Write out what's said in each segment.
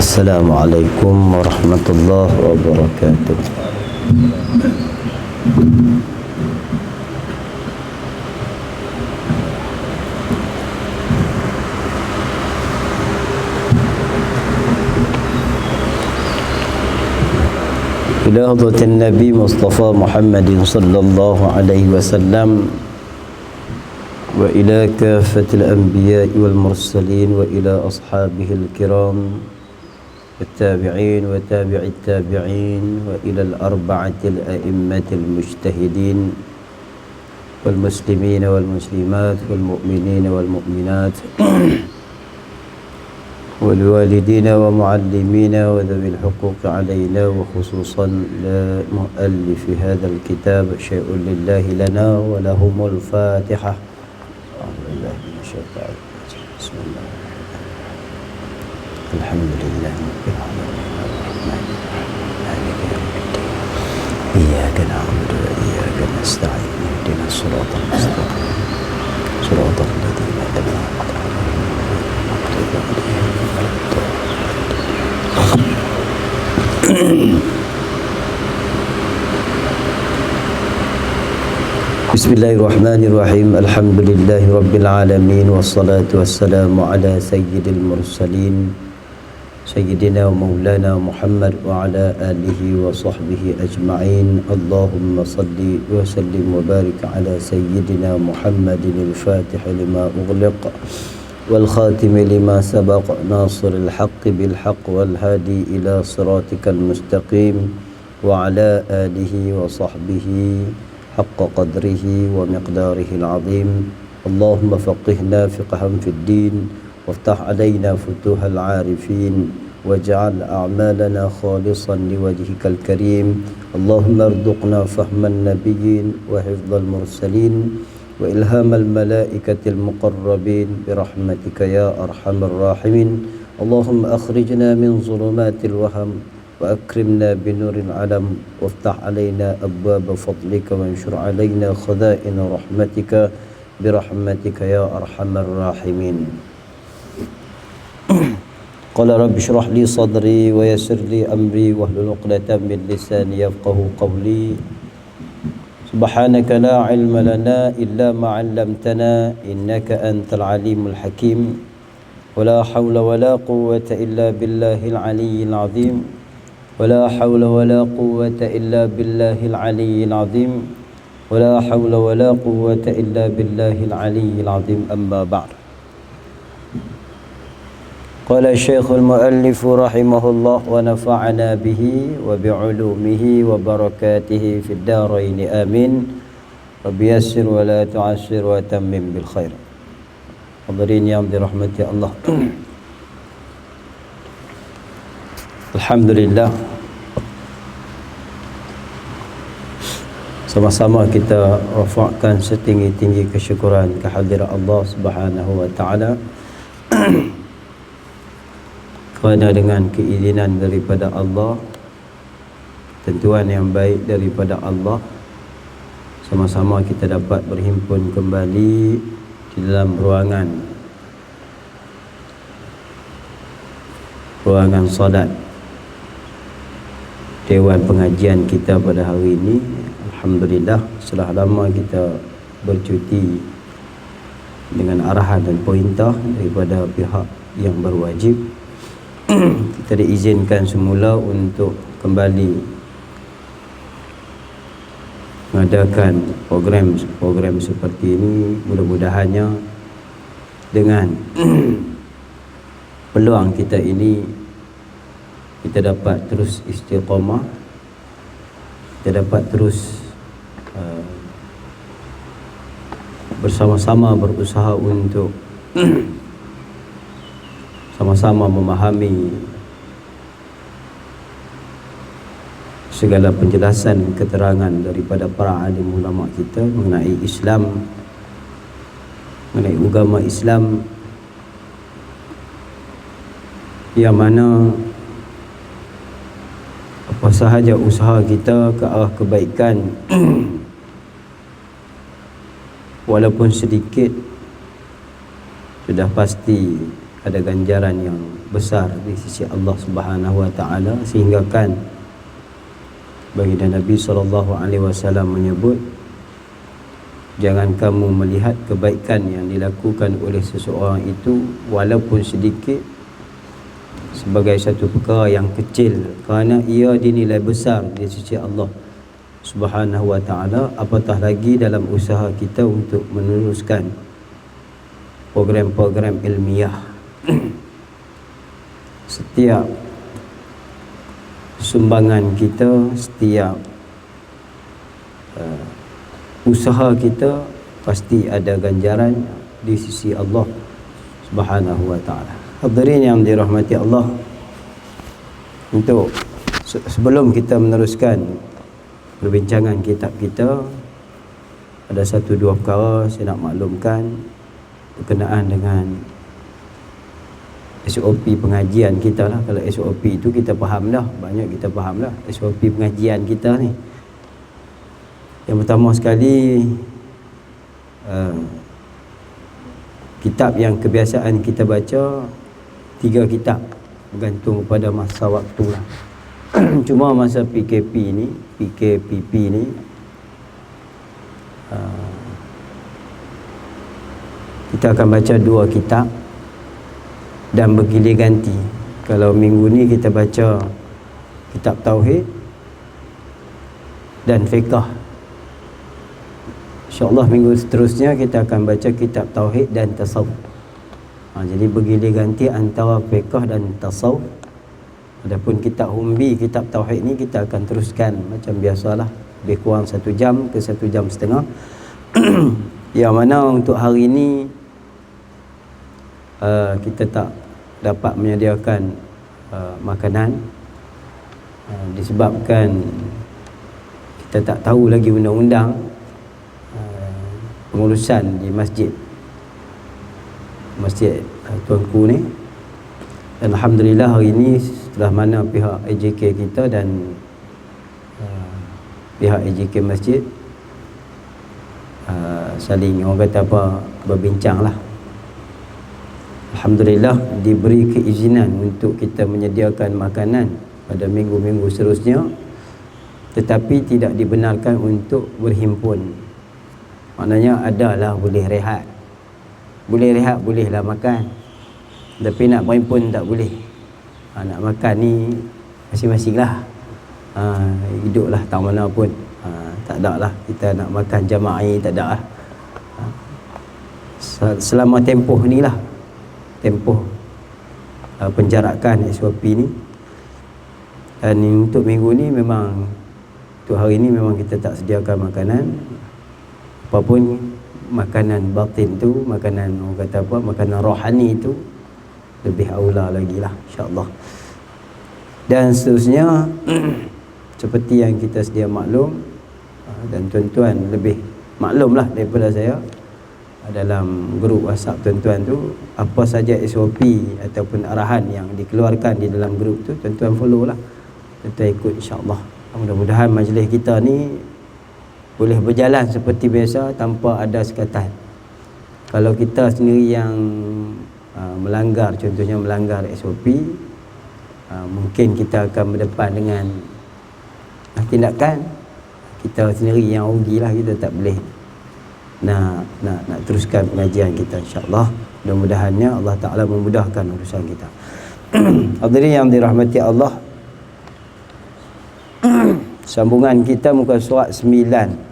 Assalamualaikum warahmatullahi wabarakatuh. Ila hadratin Nabi Mustafa Muhammadin sallallahu alaihi wasallam wa ila kafatil anbiya'i wal mursalin wa ila ashabihil kiram والتابعين وتابع التابعين وإلى الأربعة الأئمة المجتهدين والمسلمين والمسلمات والمؤمنين والمؤمنات والوالدين ومعلمين وذوي الحقوق علينا وخصوصا لمؤلف هذا الكتاب شيء لله لنا ولهم الفاتحة. أعوذ بالله من الشيطان الرجيم. بسم الله الحمد لله رب العالمين الرحمن الرحيم مالك يوم الدين إياك نعبد وإياك نستعين اهدنا الصراط المستقيم صراط الذين أنعمت عليهم غير المغضوب عليهم ولا الضالين. بسم الله الرحمن الرحيم الحمد لله رب العالمين والصلاة والسلام على سيد المرسلين سيدنا ومولانا محمد وعلى آله وصحبه أجمعين. اللهم صل وسلم وبارك على سيدنا محمد الفاتح لما أغلق والخاتم لما سبق ناصر الحق بالحق والهادي إلى صراطك المستقيم وعلى آله وصحبه حق قدره ومقداره العظيم. اللهم فقهنا فقها في الدين وافتح علينا فتوح العارفين واجعل أعمالنا خالصا لوجهك الكريم. اللهم ارزقنا فهم النبيين وحفظ المرسلين وإلهام الملائكة المقربين برحمتك يا أرحم الراحمين. اللهم أخرجنا من ظلمات الوهم وأكرمنا بنور العلم وافتح علينا أبواب فضلك وانشر علينا خزائن رحمتك برحمتك يا أرحم الراحمين. قال رب اشرح لي صدري ويسر لي أمري واحلل عقدة من لساني يفقهوا قولي. سبحانك لا علم لنا إلا ما علمتنا إنك أنت العليم الحكيم. ولا حول ولا قوة إلا بالله العلي العظيم. ولا حول ولا قوة إلا بالله العلي العظيم. ولا حول ولا قوة إلا بالله العلي العظيم. أما بعد. قال الشيخ المؤلف رحمه الله ونفعنا به وبعلومه وبركاته في الدارين آمين. رب يسر ولا تعسر وتمم بالخير. حاضرين yang dirahmati Allah. Alhamdulillah, sama-sama kita rafa'kan setinggi-tinggi kesyukuran kehadirat Allah Subhanahu wa taala. Kerana dengan keizinan daripada Allah, tentuan yang baik daripada Allah, sama-sama kita dapat berhimpun kembali di dalam ruangan solat Dewan pengajian kita pada hari ini. Alhamdulillah, setelah lama kita bercuti dengan arahan dan perintah daripada pihak yang berwajib, kita diizinkan semula untuk kembali mengadakan program seperti ini. Mudah-mudahannya dengan peluang kita ini kita dapat terus istiqamah, kita dapat terus bersama-sama berusaha untuk sama-sama memahami segala penjelasan keterangan daripada para alim ulama kita mengenai Islam, mengenai agama Islam, yang mana apa sahaja usaha kita ke arah kebaikan walaupun sedikit, sudah pasti ada ganjaran yang besar di sisi Allah Subhanahu wa taala, sehingga kan baginda Nabi SAW menyebut, jangan kamu melihat kebaikan yang dilakukan oleh seseorang itu walaupun sedikit sebagai satu perkara yang kecil, kerana ia dinilai besar di sisi Allah Subhanahu wa taala, apatah lagi dalam usaha kita untuk meneruskan program-program ilmiah. Setiap sumbangan kita, setiap usaha kita pasti ada ganjaran di sisi Allah Subhanahu wa taala. Hadirin yang dirahmati Allah, untuk sebelum kita meneruskan perbincangan kitab kita, ada satu dua perkara saya nak maklumkan berkenaan dengan SOP pengajian kita lah. Kalau SOP itu kita faham dah, banyak kita faham dah SOP pengajian kita ni. Yang pertama sekali, kitab yang kebiasaan kita baca 3 kitab, bergantung kepada masa waktu lah. Cuma masa PKP ni, kita akan baca 2 kitab dan bergilir ganti. Kalau minggu ni kita baca kitab Tauhid dan Fiqh, InsyaAllah minggu seterusnya kita akan baca kitab Tauhid dan Tasawuf. Jadi bergilir ganti antara Fiqh dan Tasawuf. Adapun kitab Humbi, kitab Tauhid ni kita akan teruskan macam biasalah, lebih kurang 1 jam ke 1 jam setengah. Yang mana untuk hari ini kita tak dapat menyediakan makanan, disebabkan kita tak tahu lagi undang-undang pengurusan di masjid tuanku ni. Dan alhamdulillah hari ini setelah mana pihak AJK kita dan pihak AJK masjid saling, orang kata apa, berbincang lah. Alhamdulillah diberi keizinan untuk kita menyediakan makanan pada minggu-minggu seterusnya, tetapi tidak dibenarkan untuk berhimpun. Maknanya adalah boleh rehat, bolehlah makan, tapi nak berhimpun tak boleh. Nak makan ni masing-masing lah, hiduplah tak mana pun. Tak ada lah kita nak makan jama'i, tak ada lah. Selama tempoh ni lah, tempoh penjarakan SOP ni. Dan untuk minggu ni memang, untuk hari ni memang kita tak sediakan makanan. Apapun makanan batin tu, makanan, orang kata apa, makanan rohani tu lebih aula lagi lah, insyaAllah. Dan seterusnya seperti yang kita sedia maklum, dan tuan-tuan lebih maklum lah daripada saya, dalam grup WhatsApp tuan-tuan tu, apa saja SOP ataupun arahan yang dikeluarkan di dalam grup tu, tuan-tuan follow lah, tuan-tuan ikut, insyaAllah. Mudah-mudahan majlis kita ni boleh berjalan seperti biasa tanpa ada sekatan. Kalau kita sendiri yang melanggar, contohnya melanggar SOP, mungkin kita akan berdepan dengan tindakan kita sendiri yang rugilah. Kita tak boleh nak teruskan pengajian kita, insyaAllah. Mudah-mudahannya Allah Ta'ala memudahkan urusan kita. Hadirin yang dirahmati Allah, sambungan kita muka surat 9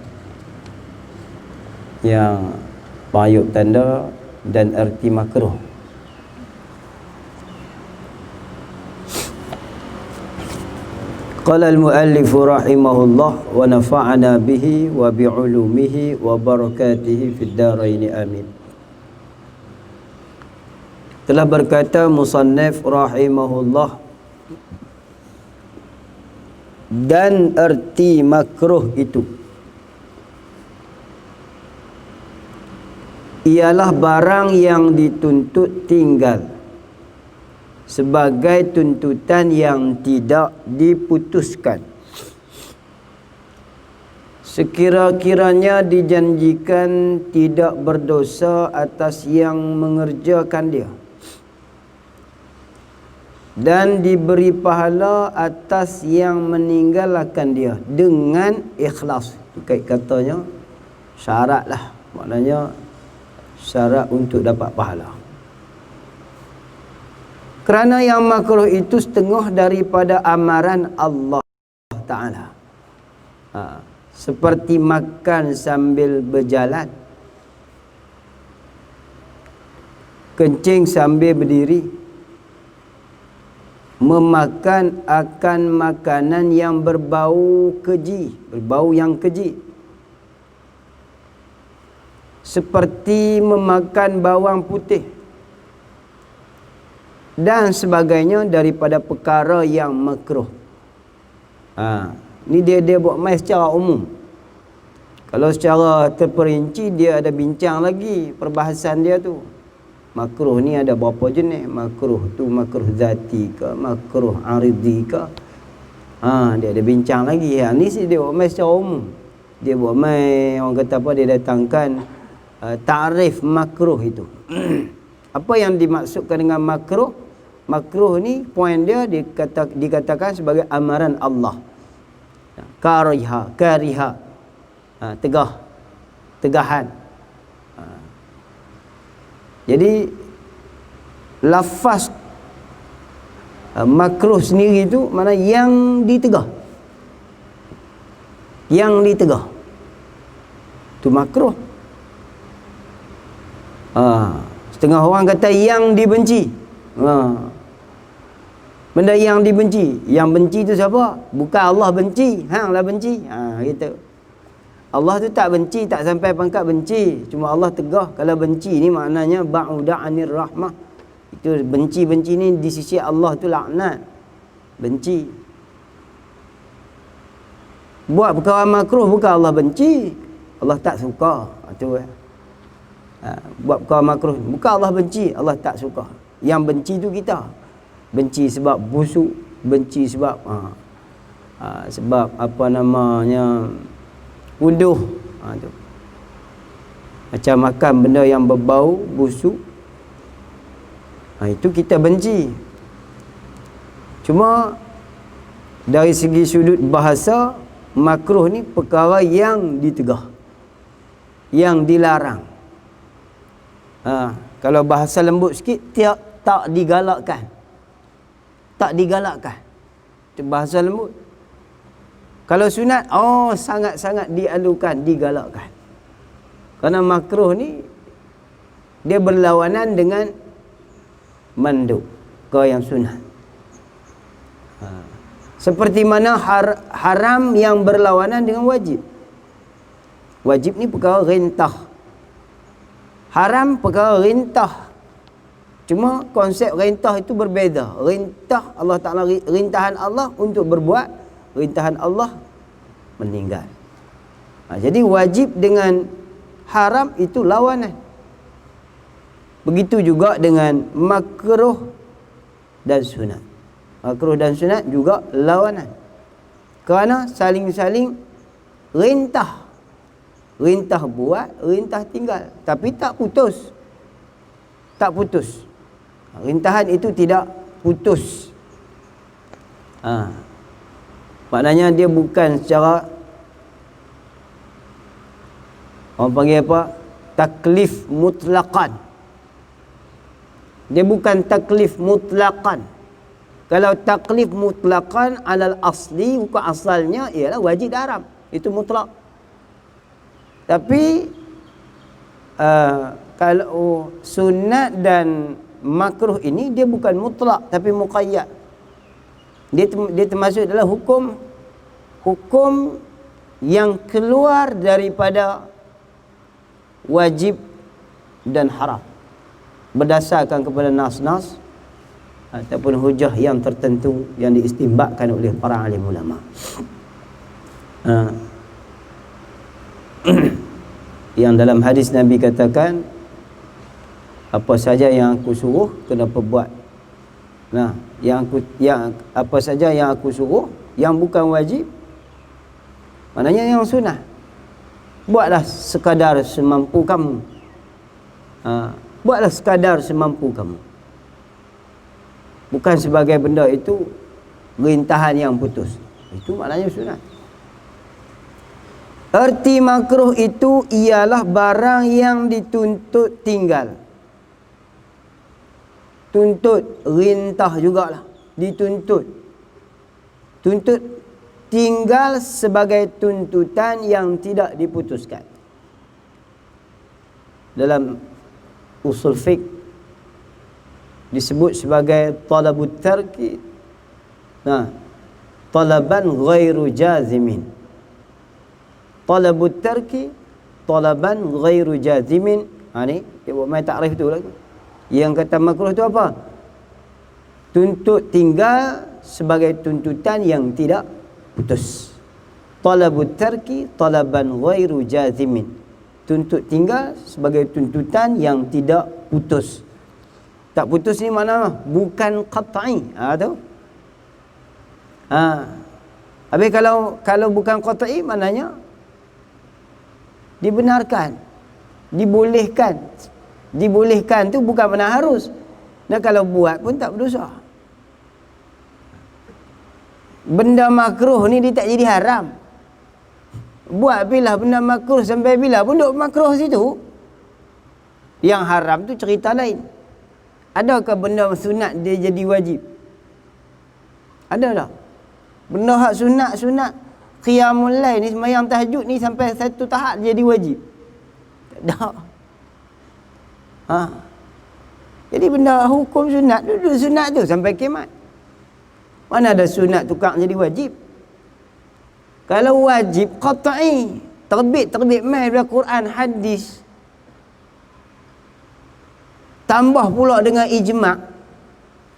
yang payuk tanda dan erti makruh. Qala al-muallif rahimahullah wa nafa'ana bihi wa bi'ulumihi wa barakatihi fid darain amin. Telah berkata musannif rahimahullah, dan erti makruh itu ialah barang yang dituntut tinggal sebagai tuntutan yang tidak diputuskan, sekira-kiranya dijanjikan tidak berdosa atas yang mengerjakan dia, dan diberi pahala atas yang meninggalkan dia dengan ikhlas. Kait katanya syarat lah, maknanya syarat untuk dapat pahala. Kerana yang makruh itu setengah daripada amaran Allah Ta'ala. Seperti makan sambil berjalan, kencing sambil berdiri, memakan akan makanan yang berbau keji, berbau yang keji, seperti memakan bawang putih dan sebagainya daripada perkara yang makruh. Ni dia buat main secara umum. Kalau secara terperinci dia ada bincang lagi perbahasan dia tu. Makruh ni ada berapa jenis? Makruh tu makruh zati ke, makruh aridi ke? Dia ada bincang lagi. Ni dia buat main secara umum. Dia buat main, orang kata apa, dia datangkan ta'rif makruh itu. Apa yang dimaksudkan dengan makruh? Makruh ni poin dia dikatakan sebagai amaran Allah. Kariha, tegahan. Jadi lafaz makruh sendiri tu mana yang ditegah. Yang ditegah tu makruh. Setengah orang kata yang dibenci. Benda yang dibenci. Yang benci tu siapa? Bukan Allah benci, hang lah benci. Gitu. Allah tu tak benci, tak sampai pangkat benci. Cuma Allah tegah kalau benci ni maknanya ba'uda 'anir rahmah. Itu benci-benci ni di sisi Allah tu laknat. Benci. Buat perkara makruh bukan Allah benci, Allah tak suka. Itu buat perkara makruh bukan Allah benci, Allah tak suka. Yang benci tu kita. Benci sebab busuk, benci sebab sebab apa namanya, unduh. Tu. Macam makan benda yang berbau, busuk. Itu kita benci. Cuma dari segi sudut bahasa, makruh ni perkara yang ditegah, yang dilarang. Kalau bahasa lembut sikit, tak digalakkan. Tak digalakkan. Itu bahasa lembut. Kalau sunat, sangat-sangat dialukan, digalakkan. Kerana makruh ni dia berlawanan dengan mandub ke yang sunat. Seperti mana haram yang berlawanan dengan wajib. Wajib ni perkara rintah, haram perkara rintah. Cuma konsep rintah itu berbeza. Rintah Allah Ta'ala, rintahan Allah untuk berbuat, rintahan Allah meninggal. Jadi wajib dengan haram itu lawanan. Begitu juga dengan makruh dan sunat. Makruh dan sunat juga lawanan. Kerana saling-saling rintah. Rintah buat, rintah tinggal. Tapi tak putus. Tak putus. Rintahan itu tidak putus. Maknanya dia bukan secara, orang panggil apa, taklif mutlaqan. Dia bukan taklif mutlaqan. Kalau taklif mutlaqan alal asli, bukan asalnya ialah wajib dan haram. Itu mutlak. Tapi kalau sunat dan makruh ini dia bukan mutlak tapi muqayyad. Dia termasuk dalam hukum yang keluar daripada wajib dan haram berdasarkan kepada nas-nas ataupun hujah yang tertentu yang diistinbatkan oleh para alim ulama. Yang dalam hadis Nabi katakan, apa saja yang aku suruh kena perbuat. Yang apa saja yang aku suruh yang bukan wajib, maknanya yang sunnah, buatlah sekadar semampu kamu. Buatlah sekadar semampu kamu. Bukan sebagai benda itu rintahan yang putus. Itu maknanya sunat. Erti makruh itu ialah barang yang dituntut tinggal. Tuntut, rintah jugalah. Dituntut. Tuntut tinggal sebagai tuntutan yang tidak diputuskan. Dalam usul fiqh disebut sebagai talabut tarki. Talaban ghairu jazimin. Talabut tarki talaban ghairu jazimin. Ni dia buat main takrif tu lagi. Yang kata makruh tu apa? Tuntut tinggal sebagai tuntutan yang tidak putus. Talabut tarki talaban ghairu jazimin. Tuntut tinggal sebagai tuntutan yang tidak putus. Tak putus ni mana? Bukan qat'i. Tu. Habis kalau bukan qat'i maknanya dibenarkan, dibolehkan. Dibolehkan tu bukan benar harus. Dan kalau buat pun tak berdosa. Benda makruh ni dia tak jadi haram. Buat bila benda makruh sampai bila pun duk makruh situ. Yang haram tu cerita lain. Adakah benda sunat dia jadi wajib? Ada tak? Benda hak sunat qiyamul lail ni, sembahyang tahajud ni sampai satu tahap jadi wajib. Tak ada. Jadi benda hukum sunat duduk sunat tu sampai kiamat. Mana ada sunat tukang jadi wajib? Kalau wajib qat'i, terbit mai dari Quran hadis. Tambah pula dengan ijma'.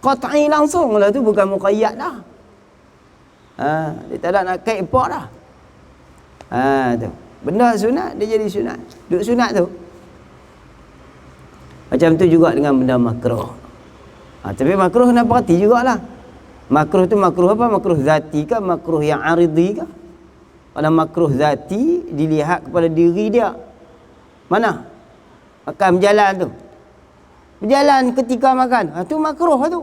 Qat'i langsung lah tu, bukan muqayyad dah. Dia tak ada nak kait apa dah. Tu. Benda sunat dia jadi sunat. Duk sunat tu. Macam tu juga dengan benda makruh. Tapi makruh nak perhati jugalah. Makruh tu makruh apa? Makruh zati ke? Makruh yang aridi ke? Kalau makruh zati dilihat kepada diri dia. Mana? Makan berjalan tu. Berjalan ketika makan. Tu makruh tu.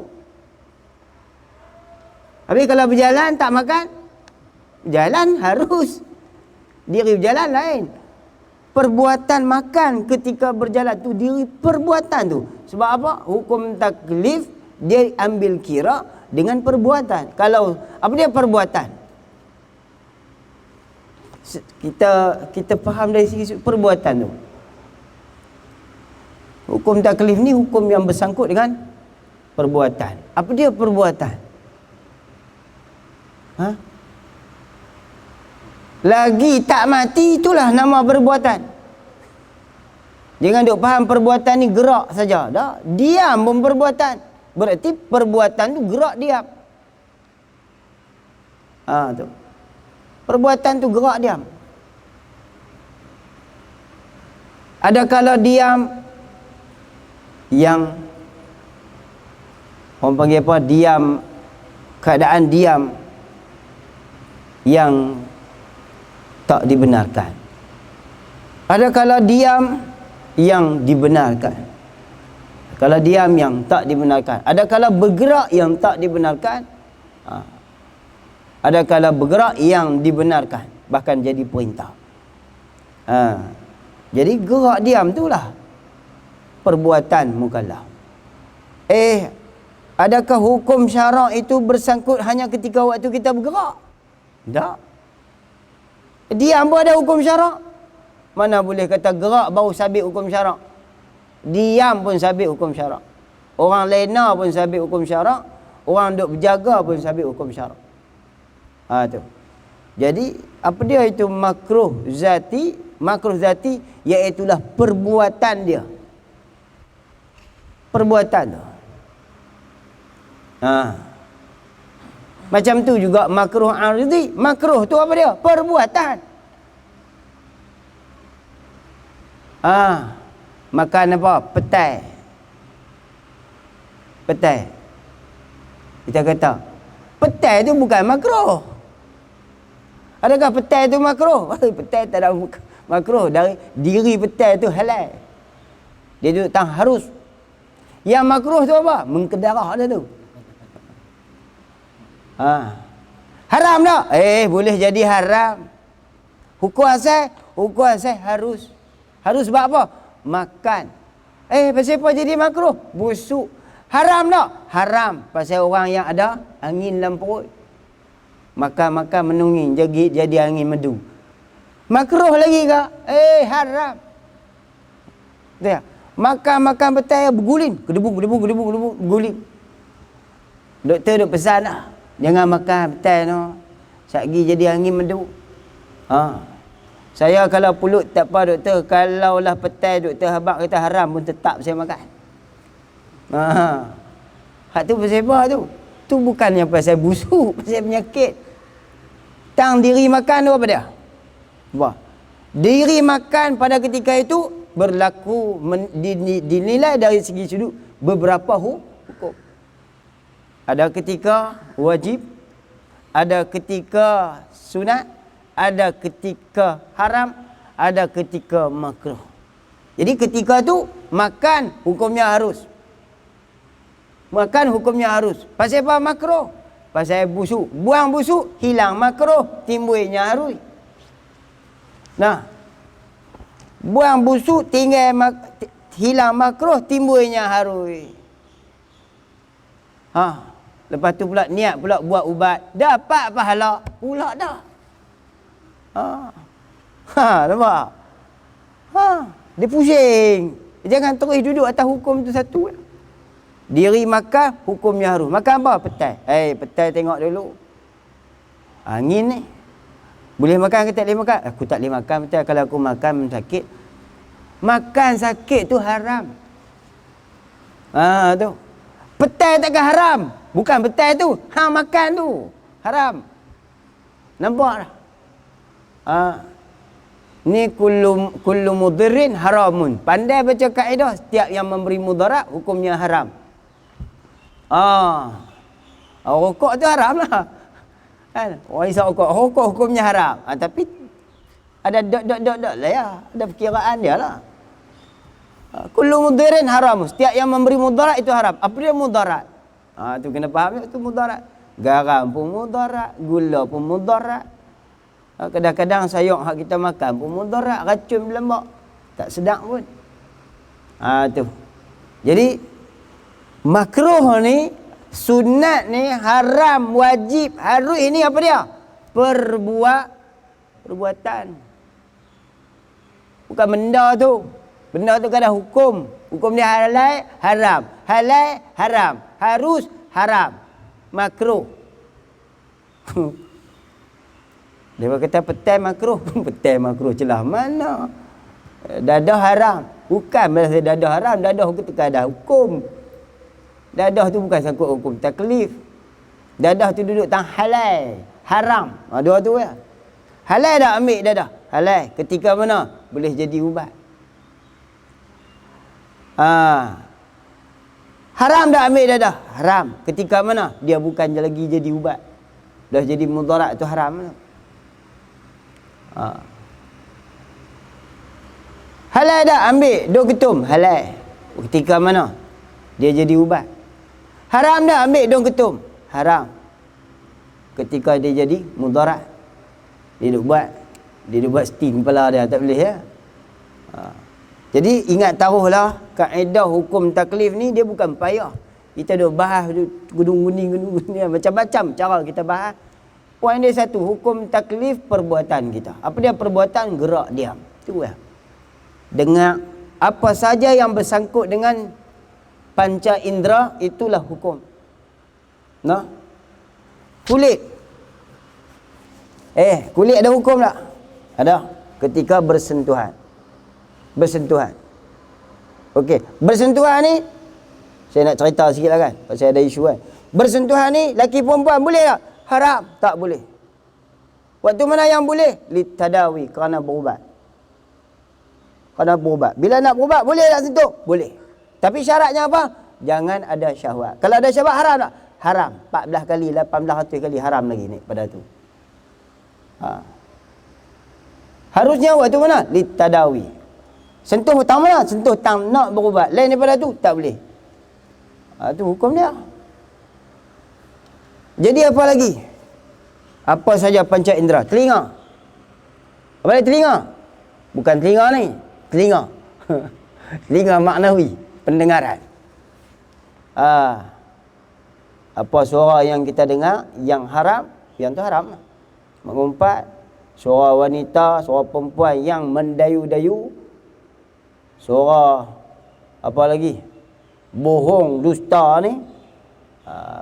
Habis kalau berjalan tak makan, berjalan harus. Diri berjalan lain. Perbuatan makan ketika berjalan tu diri perbuatan tu. Sebab apa? Hukum taklif dia ambil kira dengan perbuatan. Kalau apa dia perbuatan? Kita faham dari segi perbuatan tu. Hukum taklif ni hukum yang bersangkut dengan perbuatan. Apa dia perbuatan? Lagi tak mati, itulah nama perbuatan. Jangan duk faham perbuatan ni gerak saja. Dah, diam pun perbuatan. Berarti perbuatan tu gerak diam. Tu. Perbuatan tu gerak diam. Ada kala diam yang orang panggil apa? Diam, keadaan diam yang tak dibenarkan. Ada kala diam yang dibenarkan. Kalau diam yang tak dibenarkan. Ada kala bergerak yang tak dibenarkan. Ada kala bergerak yang dibenarkan, bahkan jadi perintah. Jadi gerak diam itulah perbuatan mukallaf. Adakah hukum syarak itu bersangkut hanya ketika waktu kita bergerak? Tak. Diam pun ada hukum syarak. Mana boleh kata gerak baru sabit hukum syarak? Diam pun sabit hukum syarak. Orang lena pun sabit hukum syarak. Orang duk berjaga pun sabit hukum syarak. Tu. Jadi apa dia itu makruh zati? Makruh zati iaitulah perbuatan dia. Perbuatan tu. Macam tu juga makruh aridi. Makruh tu apa dia? Perbuatan. Makan apa? Petai. Petai. Kita kata petai tu bukan makruh. Adakah petai tu makruh? Petai tak ada makruh. Dari diri petai tu halal. Dia duduk tang harus. Yang makruh tu apa? Mengkedarah dia tu. Haram tak? Boleh jadi haram. Hukum asal harus. Harus sebab apa? Makan. Pasal apa jadi makruh? Busuk. Haram tak? Haram. Pasal orang yang ada angin dalam perut. Makan menunging jadi angin madu. Makruh lagi ke? Haram. Betul tak? Makan betul berguling. Gedebung, berguling. Doktor duk pesan lah. Jangan makan betul no. Satgi jadi angin madu. Saya kalau pulut tak apa doktor. Kalaulah petai doktor habaq kata haram pun tetap saya makan. Hak tu pasal apa tu? Tu bukannya pasal busuk, pasal penyakit. Tang diri makan tu apa dia? Diri makan pada ketika itu berlaku dinilai dari segi sudut beberapa hukum. Ada ketika wajib, ada ketika sunat, ada ketika haram, ada ketika makruh. Jadi ketika tu makan hukumnya harus. Makan hukumnya harus. Pasal apa makruh? Pasal busuk. Buang busuk, hilang makruh, timbulnya harus. Nah, buang busuk, hilang makruh, timbulnya harus. Lepas tu pula niat pula buat ubat, dapat pahala pula dah. Nampak? Dia pusing. Jangan terus duduk atas hukum tu satu. Diri makan, hukumnya harus. Makan apa? Petai. Petai tengok dulu. Angin ni. Boleh makan ke tak boleh makan? Aku tak boleh makan petai. Kalau aku makan sakit. Makan sakit tu haram. Tu. Petai takkan haram. Bukan petai tu. Hang makan tu. Haram. Nampak tak? Ni kullu mudhirin haramun. Pandai baca kaedah. Setiap yang memberi mudarat, hukumnya haram. Rokok tu haram lah. Kan? Orang isap rokok hukumnya haram. Tapi ada dot lah ya. Ada perkiraan dia lah. Kullu mudhirin haram. Setiap yang memberi mudarat itu haram. Apa dia mudarat? Tu kena faham itu mudarat. Garam pun mudarat, gula pun mudarat. Kadang-kadang sayur hak kita makan pun mudarat, racun berlembak. Tak sedap pun. Tu. Jadi makruh ni, sunat ni, haram, wajib, harus ini apa dia? Perbuatan. Bukan benda tu. Benda tu kadang hukum. Hukum dia halal, haram. Halal, haram. Harus, haram. Makruh. Dia kata petai makruh. Petai makruh celah mana? Dadah haram. Bukan masalah dadah haram. Dadah ketika ada hukum. Dadah tu bukan sangkut hukum taklif. Dadah tu duduk tang halal, haram. Dua tu ya. Halal dah ambil dadah. Halal. Ketika mana? Boleh jadi ubat. Haram dah ambil dadah. Haram. Ketika mana? Dia bukan lagi jadi ubat. Dah jadi mudarat tu haram. Halal dah ambil dua ketum. Halal. Ketika mana? Dia jadi ubat. Haram dah ambil dua ketum. Haram. Ketika dia jadi mudarat. Dia buat steam kepala dia. Tak boleh ya. Jadi ingat taruhlah kaedah hukum taklif ni dia bukan payah. Kita dah bahas gudung-guning macam-macam cara kita bahas. Poin dia satu, hukum taklif perbuatan kita. Apa dia perbuatan? Gerak diam. Itu ya. Dengan apa saja yang bersangkut dengan panca indera, itulah hukum. Nah. Kulit. Kulit ada hukum tak? Ada. Ketika bersentuhan. Okey, bersentuhan ni saya nak cerita sikit lah kan. Pasal ada isu kan. Bersentuhan ni laki perempuan boleh tak? Haram. Tak boleh. Waktu mana yang boleh? Litadawi, kerana berubat. Bila nak berubat, boleh tak sentuh? Boleh. Tapi syaratnya apa? Jangan ada syahwat. Kalau ada syahwat, haram tak? Haram. 14 kali, 1800 kali haram lagi ni pada tu. Harusnya waktu mana? Litadawi. Sentuh tang mana? Sentuh tang nak berubat. Lain daripada tu, tak boleh. Tu hukum dia. Jadi apa lagi? Apa saja panca indera? Telinga. Apa dia telinga? Bukan telinga ni. Telinga. Telinga maknawi. Pendengaran. Apa suara yang kita dengar yang haram, yang tu haram. Mengumpat, suara wanita, suara perempuan yang mendayu-dayu, suara apa lagi? Bohong, dusta ni,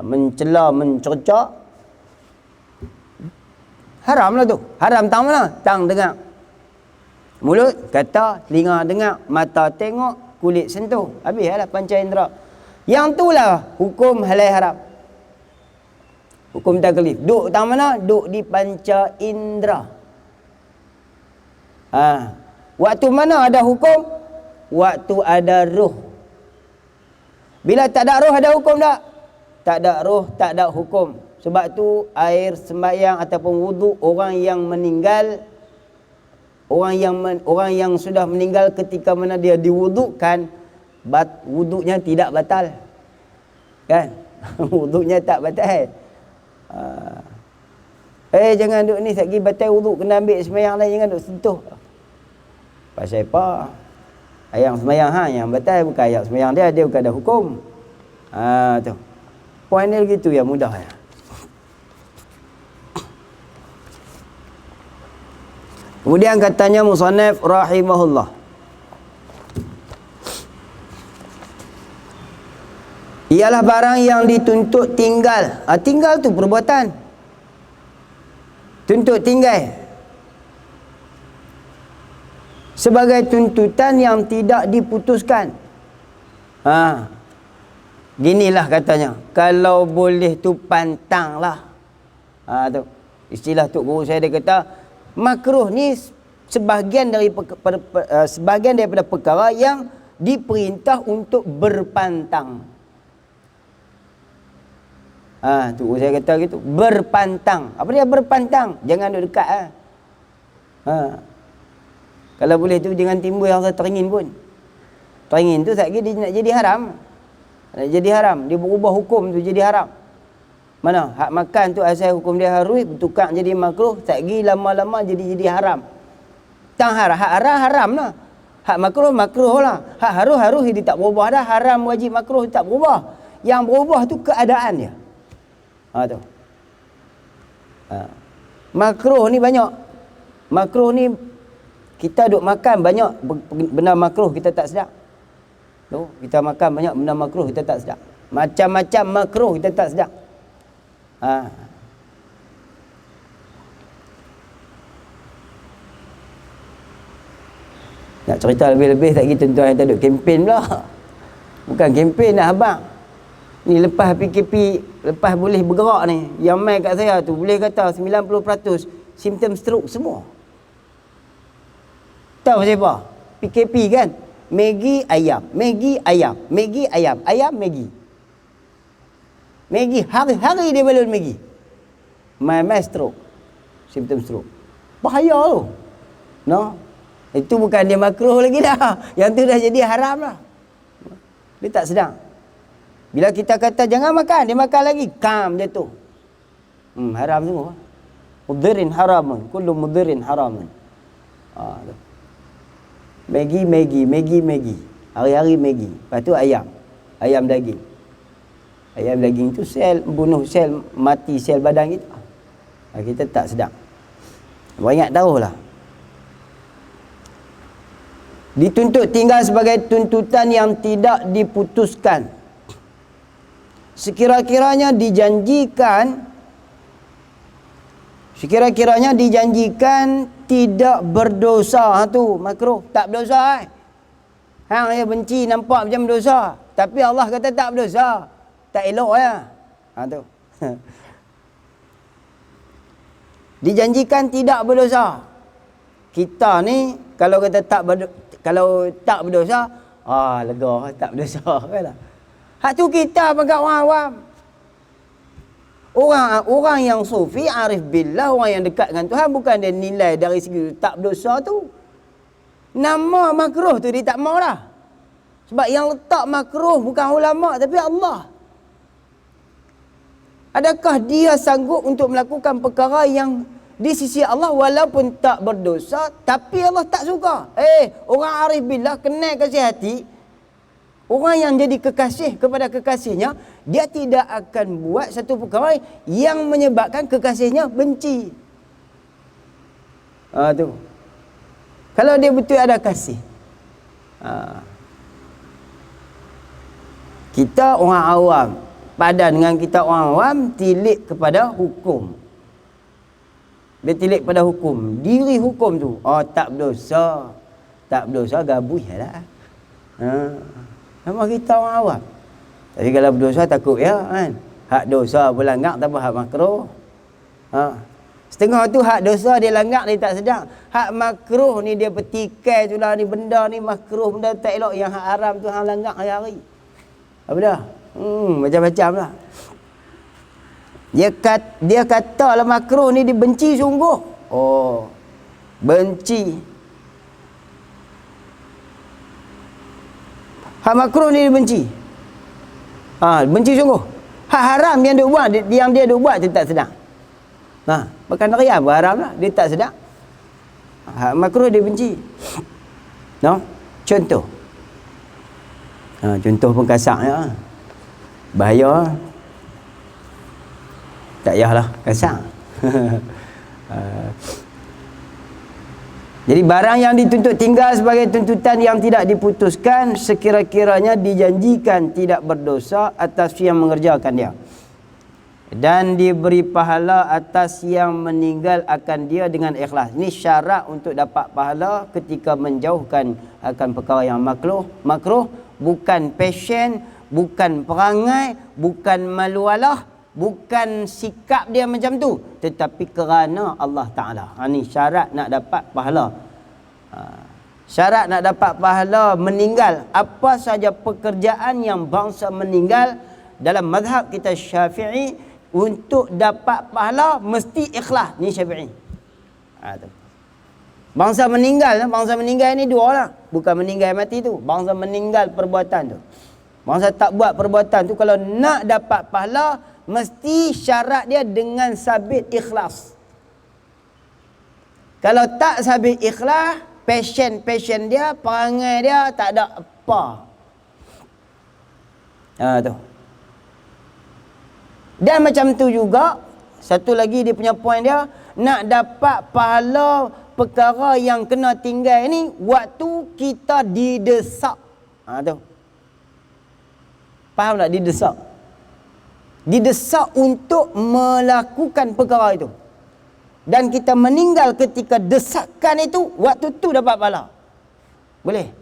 mencela, mencercak, haram lah tu. Haram tang mana? Tang dengar. Mulut kata, telinga dengar, mata tengok, kulit sentuh. Habis lah panca indera. Yang tu lah hukum halal haram. Hukum taklif. Duk tang mana? Duk di panca indera. Waktu mana ada hukum? Waktu ada roh. Bila tak ada roh, ada hukum tak? Tak ada roh, tak ada hukum. Sebab tu air sembahyang ataupun wuduk orang yang meninggal, orang yang sudah meninggal ketika mana dia diwudukkan, wuduknya tidak batal. Kan? Wuduknya tak batal. Jangan duk ni sekali batal wuduk, kena ambil sembahyang lain, jangan duk sentuh. Pasal apa? Ayat sembahyang yang batal bukan ayat sembahyang dia bukan ada hukum. Tu. Poin dia begitu ya, mudah ya. Kemudian katanya musannaf rahimahullah, ialah barang yang dituntut tinggal. Tinggal tu perbuatan. Tuntut tinggal sebagai tuntutan yang tidak diputuskan. Ginilah katanya, kalau boleh tu pantanglah. Tu istilah Tok Guru saya, dia kata makruh ni sebahagian daripada perkara yang diperintah untuk berpantang. Tu saya kata gitu, berpantang. Apa dia berpantang? Jangan duduk dekat. Kalau boleh tu jangan timbul yang teringin pun. Teringin tu satgi dia nak jadi haram. Nak jadi haram, dia berubah hukum tu jadi haram. Mana hak makan tu asal hukum dia harus bertukar jadi makruh, satgi lama-lama jadi haram. Tang haram, hak haram lah. Hak makruh lah. Hak harus dia tak berubah dah. Haram, wajib, makruh tak berubah. Yang berubah tu keadaan dia. Tu. Makruh ni banyak. Makruh ni kita duk makan banyak benda makruh kita tak sedar. Tu, kita makan banyak benda makruh kita tak sedar. Macam-macam makruh kita tak sedar. Nak cerita lebih-lebih tak gitu tuan, kita duk kempen pula. Bukan kempen dah abang. Ni lepas PKP, lepas boleh bergerak ni, yang main kat saya tu boleh kata 90% simptom stroke semua. Tahu siapa? PKP kan? Maggi ayam, Maggi ayam, Maggi ayam, ayam Maggi. Maggi hari-hari dia balon Maggi. Mai stroke. Simptom stroke. Bahaya tu. No. Itu bukan dia makruh lagi dah. Yang tu dah jadi haram lah. Dia tak sedang. Bila kita kata jangan makan, dia makan lagi. Kam dia tu. Haram semua. Mudirin haramun. Kullu mudirin haramun. Maggi. Hari-hari Maggi. Lepas tu ayam. Ayam daging. Ayam daging tu sel, bunuh sel, mati sel badan kita. Kita tak sedang. Banyak tahu lah. Dituntut tinggal sebagai tuntutan yang tidak diputuskan. Sekira-kiranya dijanjikan tidak berdosa. Tu makruh, tak berdosa. Hang dia benci nampak macam berdosa, tapi Allah kata tak berdosa. Tak elok ya. Tu. Dijanjikan tidak berdosa. Kita ni kalau kata kalau tak berdosa, lega, tak berdosa kan. Hak tu kita pegang orang awam. Orang yang sufi, arif billah, orang yang dekat dengan Tuhan, bukan dia nilai dari segi tak berdosa tu. Nama makruh tu dia tak mau dah. Sebab yang letak makruh bukan ulama tapi Allah. Adakah dia sanggup untuk melakukan perkara yang di sisi Allah walaupun tak berdosa, tapi Allah tak suka? Orang arif billah kenal kasih hati, orang yang jadi kekasih kepada kekasihnya, dia tidak akan buat satu perkara yang menyebabkan kekasihnya benci. Tu. Kalau dia betul ada kasih. Kita orang awam, padan dengan kita orang awam, tilik kepada hukum. Dia tilik pada hukum. Diri hukum tu, tak berdosa. Tak berdosa, gabui lah. Nama kita orang awam. Tapi kalau berdosa takut ya kan. Hak dosa pun langgar, tak apa hak makruh. Setengah tu hak dosa dia langgar, dia tak sedar. Hak makruh ni dia petikai tu lah, ni benda ni makruh, benda tak elok. Yang hak haram tu hang langgar hari-hari. Apa dah? Macam-macam lah. Dia kata lah makruh ni dibenci sungguh. Benci. Hak makruh ni dibenci. Benci sungguh. Hak haram yang dia buat, dia buat dia tak sedar. Bukan riya pun haram lah, dia tak sedar. Hak makruh dia benci. Contoh. Contoh pun kasarnya. Bahaya. Tak payahlah kasar. Jadi barang yang dituntut tinggal sebagai tuntutan yang tidak diputuskan sekira-kiranya dijanjikan tidak berdosa atas yang mengerjakan dia, dan diberi pahala atas yang meninggal akan dia dengan ikhlas. Ini syarat untuk dapat pahala ketika menjauhkan akan perkara yang makruh. Bukan passion, bukan perangai, bukan malualah, bukan sikap dia macam tu, tetapi kerana Allah Ta'ala. Ini syarat nak dapat pahala. Syarat nak dapat pahala meninggal. Apa saja pekerjaan yang bangsa meninggal dalam mazhab kita Syafi'i, untuk dapat pahala mesti ikhlas. Ni Syafi'i. Bangsa meninggal ni dua lah. Bukan meninggal mati tu. Bangsa meninggal perbuatan tu. Bangsa tak buat perbuatan tu, kalau nak dapat pahala, mesti syarat dia dengan sabit ikhlas. Kalau tak sabit ikhlas, passion dia, perangai dia tak ada apa. Tu. Dan macam tu juga, satu lagi dia punya point dia, nak dapat pahala perkara yang kena tinggal ni, waktu kita didesak. Tu. Faham tak didesak? Didesak untuk melakukan perkara itu. Dan kita meninggal ketika desakan itu, waktu tu dapat pahala. Boleh?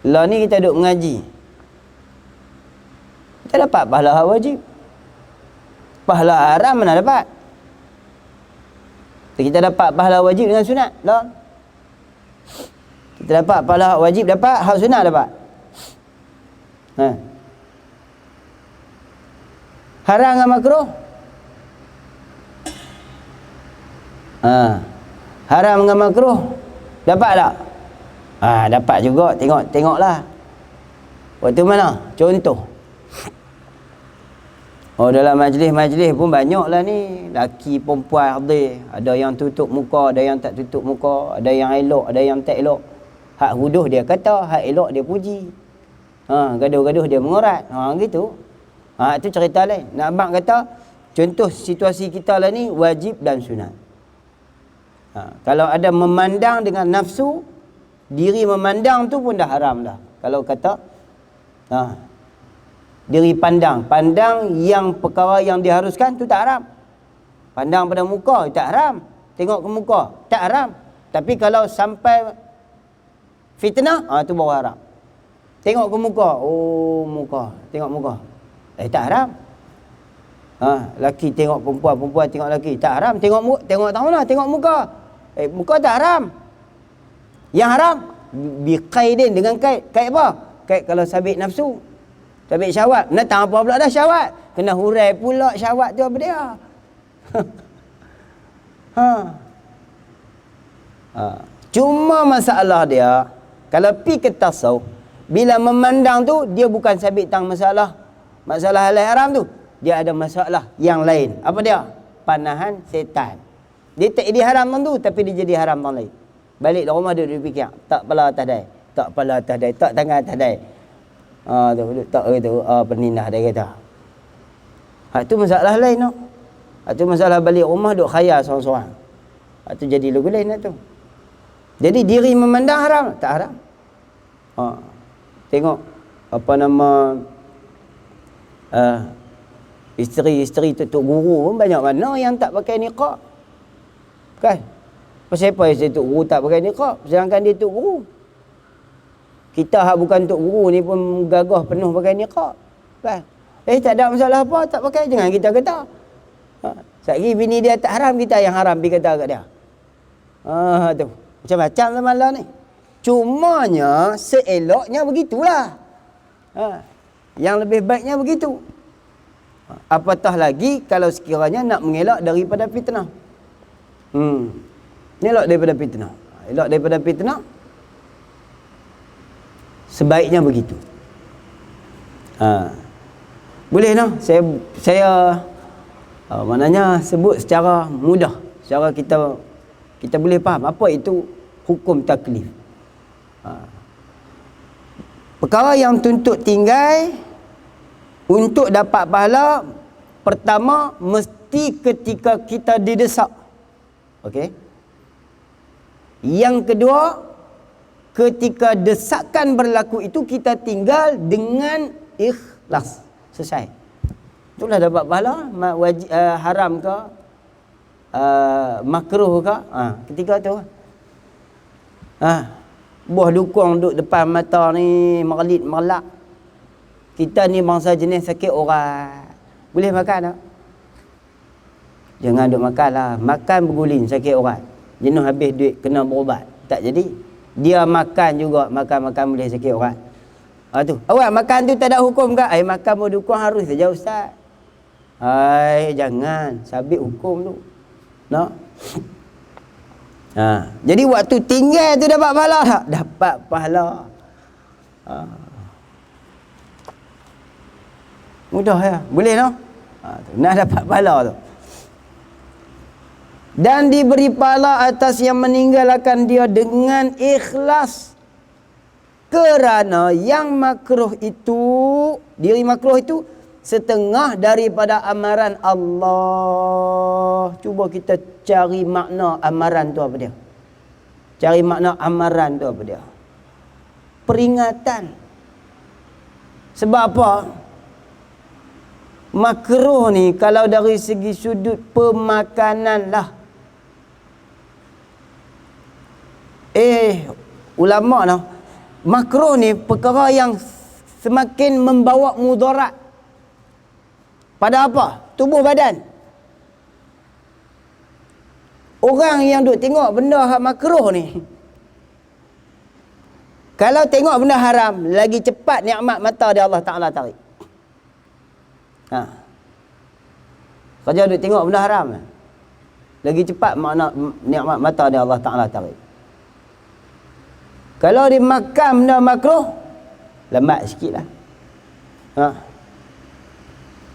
Lah ni kita duduk mengaji, kita dapat pahala wajib. Pahala haram mana dapat? Kita dapat pahala wajib dengan sunat. Lah. Kita dapat pahala wajib dapat, hak sunat dapat. Haram dengan makruh? Haram dengan makruh dapat tak? Dapat juga. Tengoklah. Waktu mana? Contoh. Dalam majlis pun banyak lah ni. Laki perempuan hadir. Ada yang tutup muka, ada yang tak tutup muka, ada yang elok, ada yang tak elok. Hak huduh dia kata, hak elok dia puji. Gaduh-gaduh dia mengorat. Gitu. Itu cerita lain. Nak abang kata, contoh situasi kita lah ni, wajib dan sunat. Kalau ada memandang dengan nafsu, diri memandang tu pun dah haram dah. Kalau kata, diri pandang yang perkara yang diharuskan tu tak haram. Pandang pada muka tak haram, tengok ke muka tak haram. Tapi kalau sampai fitnah, tu baru haram. Tengok ke muka, tengok muka, tak haram. Laki tengok perempuan, perempuan tengok laki, tak haram. Tengok tak mana, tengok muka, muka tak haram. Yang haram biqaidin, dengan kait apa? Kait kalau sabit nafsu, sabit syahwat. Nak apa pula dah syahwat, kena hurai pula syahwat tu apa dia. Cuma masalah dia, kalau pi ke tasawuf, Bila memandang tu, dia bukan sabit tang masalah halal haram tu. Dia ada masalah yang lain. Apa dia? Panahan setan. Dia tak jadi haram tu, tapi dia jadi haram tang lain. Balik dari rumah dia fikir, tak kepala atas dai, tak kepala atas dai, tak tangan atas dai. Tu tak kata penindah dia kata. Tu masalah lain tu. Tu masalah balik rumah duk khayal seorang-seorang. Tu jadi lagu lain tu. Jadi diri memandang haram, tak haram. Tengok apa nama isteri-isteri tok guru pun banyak mana yang tak pakai niqab. Kan? Pasal apa isteri tok guru tak pakai niqab sedangkan dia tok guru? Kita hak bukan tok guru ni pun gagah penuh pakai niqab. Kan? Tak ada masalah apa tak pakai, jangan kita kata. Sekali bini dia tak haram, kita yang haram pergi kata kat dia. Tu. Macam-macam lah malah ni. Cumanya seeloknya begitulah. Yang lebih baiknya begitu. Apatah lagi kalau sekiranya nak mengelak daripada fitnah. Elak daripada fitnah. Elak daripada fitnah. Sebaiknya begitu. Boleh noh. Saya maknanya sebut secara mudah, secara kita boleh faham apa itu hukum taklif. Perkara yang tuntut tinggal untuk dapat pahala, pertama mesti ketika kita didesak. Okey. Yang kedua, ketika desakan berlaku itu kita tinggal dengan ikhlas. Selesai. Itulah dapat pahala. Wajib, haram ke, makruh ke, ketika tu. Buah dukung duduk depan mata ni merlit merlak. Kita ni bangsa jenis sakit orang. Boleh makan tak? Jangan duk makan lah. Makan bergulin sakit orang. Jenuh habis duit kena berubat. Tak jadi. Dia makan juga. Makan boleh sakit orang. Tu. Awak makan tu tak ada hukum ke? Makan buah dukung harus saja ustaz. Jangan. Sabit hukum tu. No? Jadi waktu tinggal tu dapat pahala tak? Dapat pahala. Mudah ya? Boleh no? Nak dapat pahala tu. Dan diberi pahala atas yang meninggalkan dia dengan ikhlas. Kerana yang makruh itu, diri makruh itu setengah daripada amaran Allah. Cuba kita cari makna amaran tu apa dia? Cari makna amaran tu apa dia? Peringatan. Sebab apa? Makruh ni kalau dari segi sudut pemakanan lah. Ulama lah. Makruh ni perkara yang semakin membawa mudarat. Pada apa? Tubuh badan. Orang yang duk tengok benda hak makruh ni, kalau tengok benda haram, lagi cepat nikmat mata dia Allah Ta'ala tarik. Kerja duk tengok benda haram, lagi cepat makna nikmat mata dia Allah Ta'ala tarik. Kalau dia makan benda makruh, lambat sikit lah.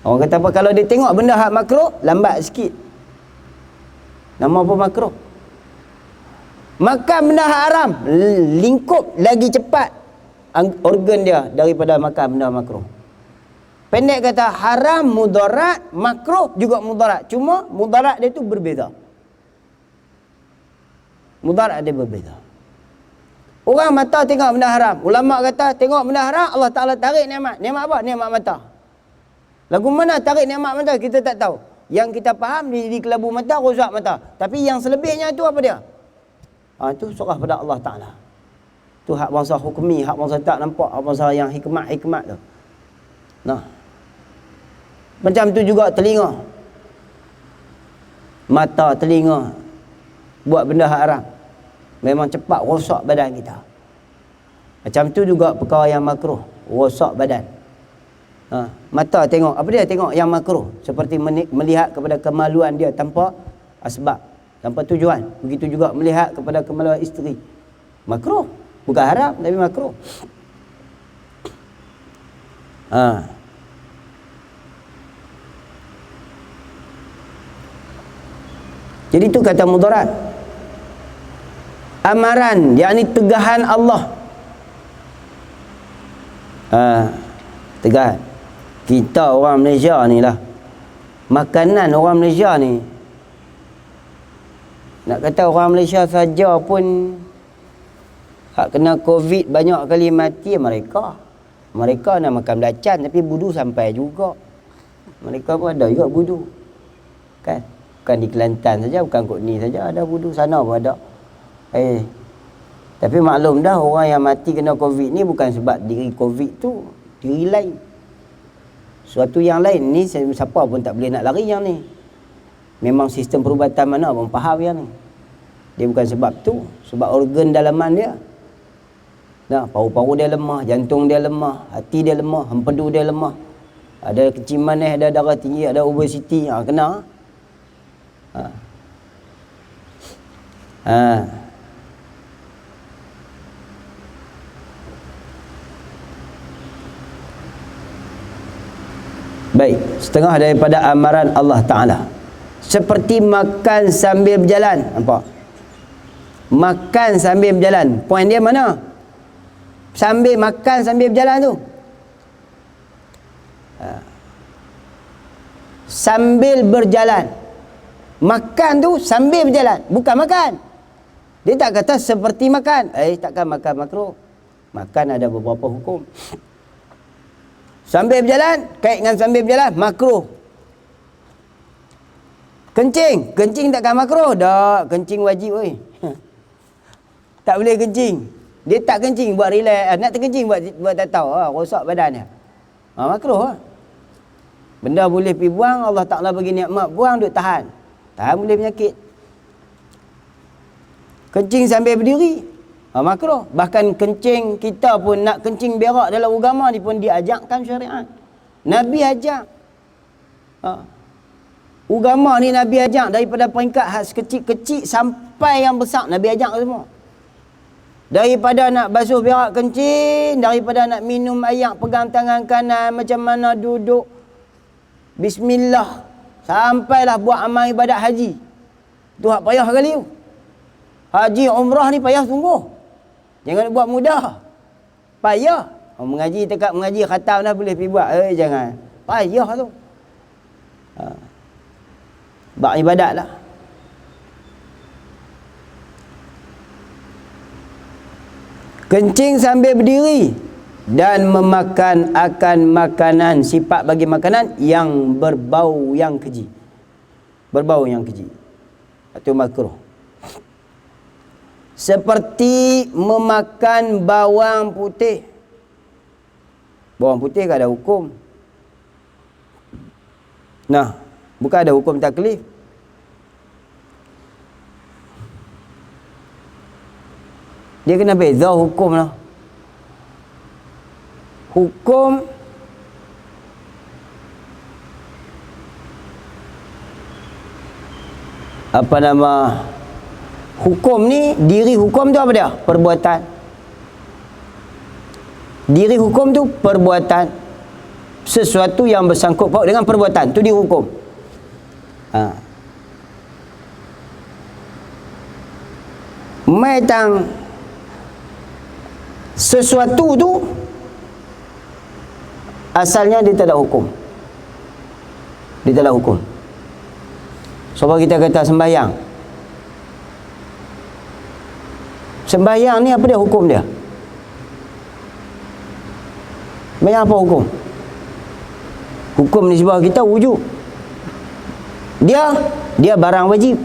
Orang kata apa? Kalau dia tengok benda hak makruh, lambat sikit. Nama apa makruh? Makan benda hak haram, lingkup lagi cepat organ dia daripada makan benda makruh. Pendek kata, haram mudarat, makruh juga mudarat. Cuma mudarat dia tu berbeza. Mudarat dia berbeza. Orang mata tengok benda haram. Ulama kata tengok benda haram, Allah Ta'ala tarik nikmat. Nikmat apa? Nikmat mata. Lagu mana tarik nikmat mata kita tak tahu. Yang kita faham di kelabu mata, rosak mata. Tapi yang selebihnya tu apa dia? Itu surah pada Allah Ta'ala. Tu hak bangsa hukumi, hak bangsa tak nampak, hak bangsa yang hikmat-hikmat tu. Macam tu juga telinga. Mata, telinga buat benda hak haram, memang cepat rosak badan kita. Macam tu juga perkara yang makruh, rosak badan. Mata tengok, apa dia tengok yang makruh? Seperti melihat kepada kemaluan dia tanpa asbab, tanpa tujuan. Begitu juga melihat kepada kemaluan isteri. Makruh. Bukan haram, tapi makruh. Jadi itu kata mudarat. Amaran, yakni tegahan Allah. Tegahan. Kita orang Malaysia ni lah, makanan orang Malaysia ni, nak kata orang Malaysia saja pun hak kena Covid banyak kali mati mereka. Mereka nak makan belacan tapi budu sampai juga. Mereka pun ada juga budu. Kan? Bukan di Kelantan saja, bukan kot ni saja ada budu, sana pun ada. Tapi maklum dah orang yang mati kena Covid ni bukan sebab diri Covid tu, diri lain. Suatu yang lain ni siapa pun tak boleh nak lari yang ni. Memang sistem perubatan mana pun faham yang ni. Dia bukan sebab tu, sebab organ dalaman dia. Nah, paru-paru dia lemah, jantung dia lemah, hati dia lemah, empedu dia lemah. Ada kecil manis, ada darah tinggi, ada obesiti, kena. Baik, setengah daripada amaran Allah Ta'ala seperti makan sambil berjalan. Nampak? Makan sambil berjalan. Poin dia mana? Sambil makan sambil berjalan tu. Sambil berjalan. Makan tu sambil berjalan, bukan makan. Dia tak kata seperti makan. Takkan makan makruh. Makan ada beberapa hukum. Sambil berjalan, kait dengan sambil berjalan, makruh. Kencing, kencing takkan makruh. Tak, kencing wajib oi. Tak boleh kencing. Dia tak kencing buat relax, nak terkencing buat tak tahu, rosak badan dia. Makruh lah. Benda boleh pergi buang, Allah Ta'ala bagi nikmat buang, duk tahan. Tahan boleh penyakit. Kencing sambil berdiri, makruh. Bahkan kencing kita pun nak kencing berak dalam agama ni pun diajakkan syariat. Nabi ajak. Agama ni Nabi ajak daripada peringkat hak sekecil-kecil sampai yang besar, Nabi ajak semua. Daripada nak basuh berak kencing, daripada nak minum air pegang tangan kanan, macam mana duduk, bismillah, sampailah buat amal ibadat haji. Tu hak payah kali tu. Haji umrah ni payah sungguh. Jangan buat mudah. Payah. Mengaji dekat mengaji khatam dah boleh pergi buat. Jangan. Payah tu. Buat ibadat lah. Kencing sambil berdiri dan memakan akan makanan, sifat bagi makanan yang berbau yang keji. Berbau yang keji. Itu makruh. Seperti memakan bawang putih. Bawang putih kan ada hukum. Nah, bukan ada hukum taklif. Dia kena beza hukum lah. Hukum apa nama? Hukum ni, diri hukum tu apa dia? Perbuatan. Diri hukum tu perbuatan. Sesuatu yang bersangkut paut dengan perbuatan tu dihukum. Mai tang sesuatu tu asalnya dia tak ada hukum. Dia tak ada hukum. Sebab kita kata sembahyang. Sembahyang ni apa dia hukum dia? Sembahyang apa hukum? Hukum ni sebab kita wujud. Dia barang wajib.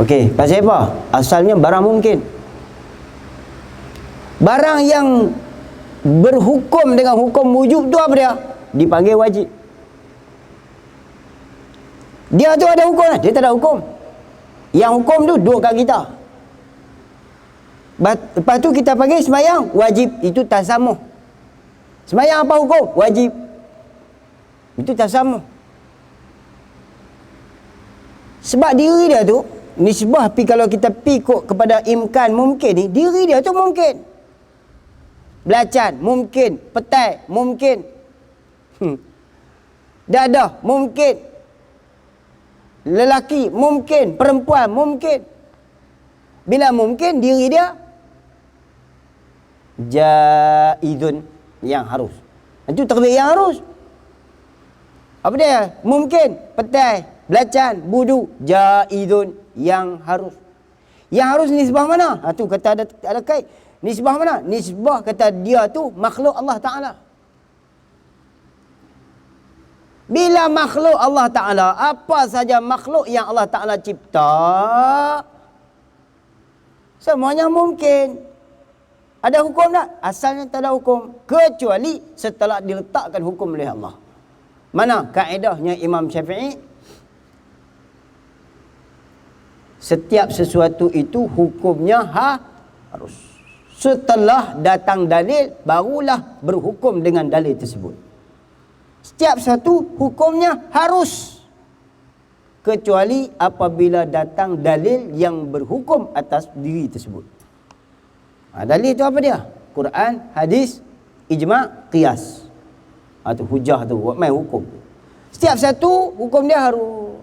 Okey, pasal apa? Asalnya barang mungkin. Barang yang berhukum dengan hukum wujub tu apa dia? Dipanggil wajib. Dia tu ada hukum, dia tak ada hukum. Yang hukum tu duduk kat kita. Lepas tu kita panggil sembahyang wajib, itu tasamuh. Sembahyang apa hukum? Wajib. Itu tasamuh. Sebab diri dia tu nisbah kalau kita pikuk kepada imkan mungkin ni, diri dia tu mungkin. belacan, mungkin. Petai, mungkin. Dadah, mungkin. Lelaki, mungkin. Perempuan, mungkin. Bila mungkin, diri dia jaizun, yang harus. Itu takbir yang harus. Apa dia? Mungkin, petai, belacan, budu, jaizun, yang harus. Yang harus nisbah mana? Tu kata ada kait. Nisbah mana? Nisbah kata dia tu makhluk Allah Ta'ala. Bila makhluk Allah Ta'ala, apa saja makhluk yang Allah Ta'ala cipta, semuanya mungkin. Ada hukum tak? Asalnya tak ada hukum. Kecuali setelah diletakkan hukum oleh Allah. Mana kaedahnya Imam Syafi'i? Setiap sesuatu itu hukumnya harus. Setelah datang dalil, barulah berhukum dengan dalil tersebut. Setiap sesuatu hukumnya harus. Kecuali apabila datang dalil yang berhukum atas diri tersebut. Dalil itu apa dia? Quran, hadis, ijma', qiyas. Itu hujah tu, main hukum. Setiap satu hukum dia harus.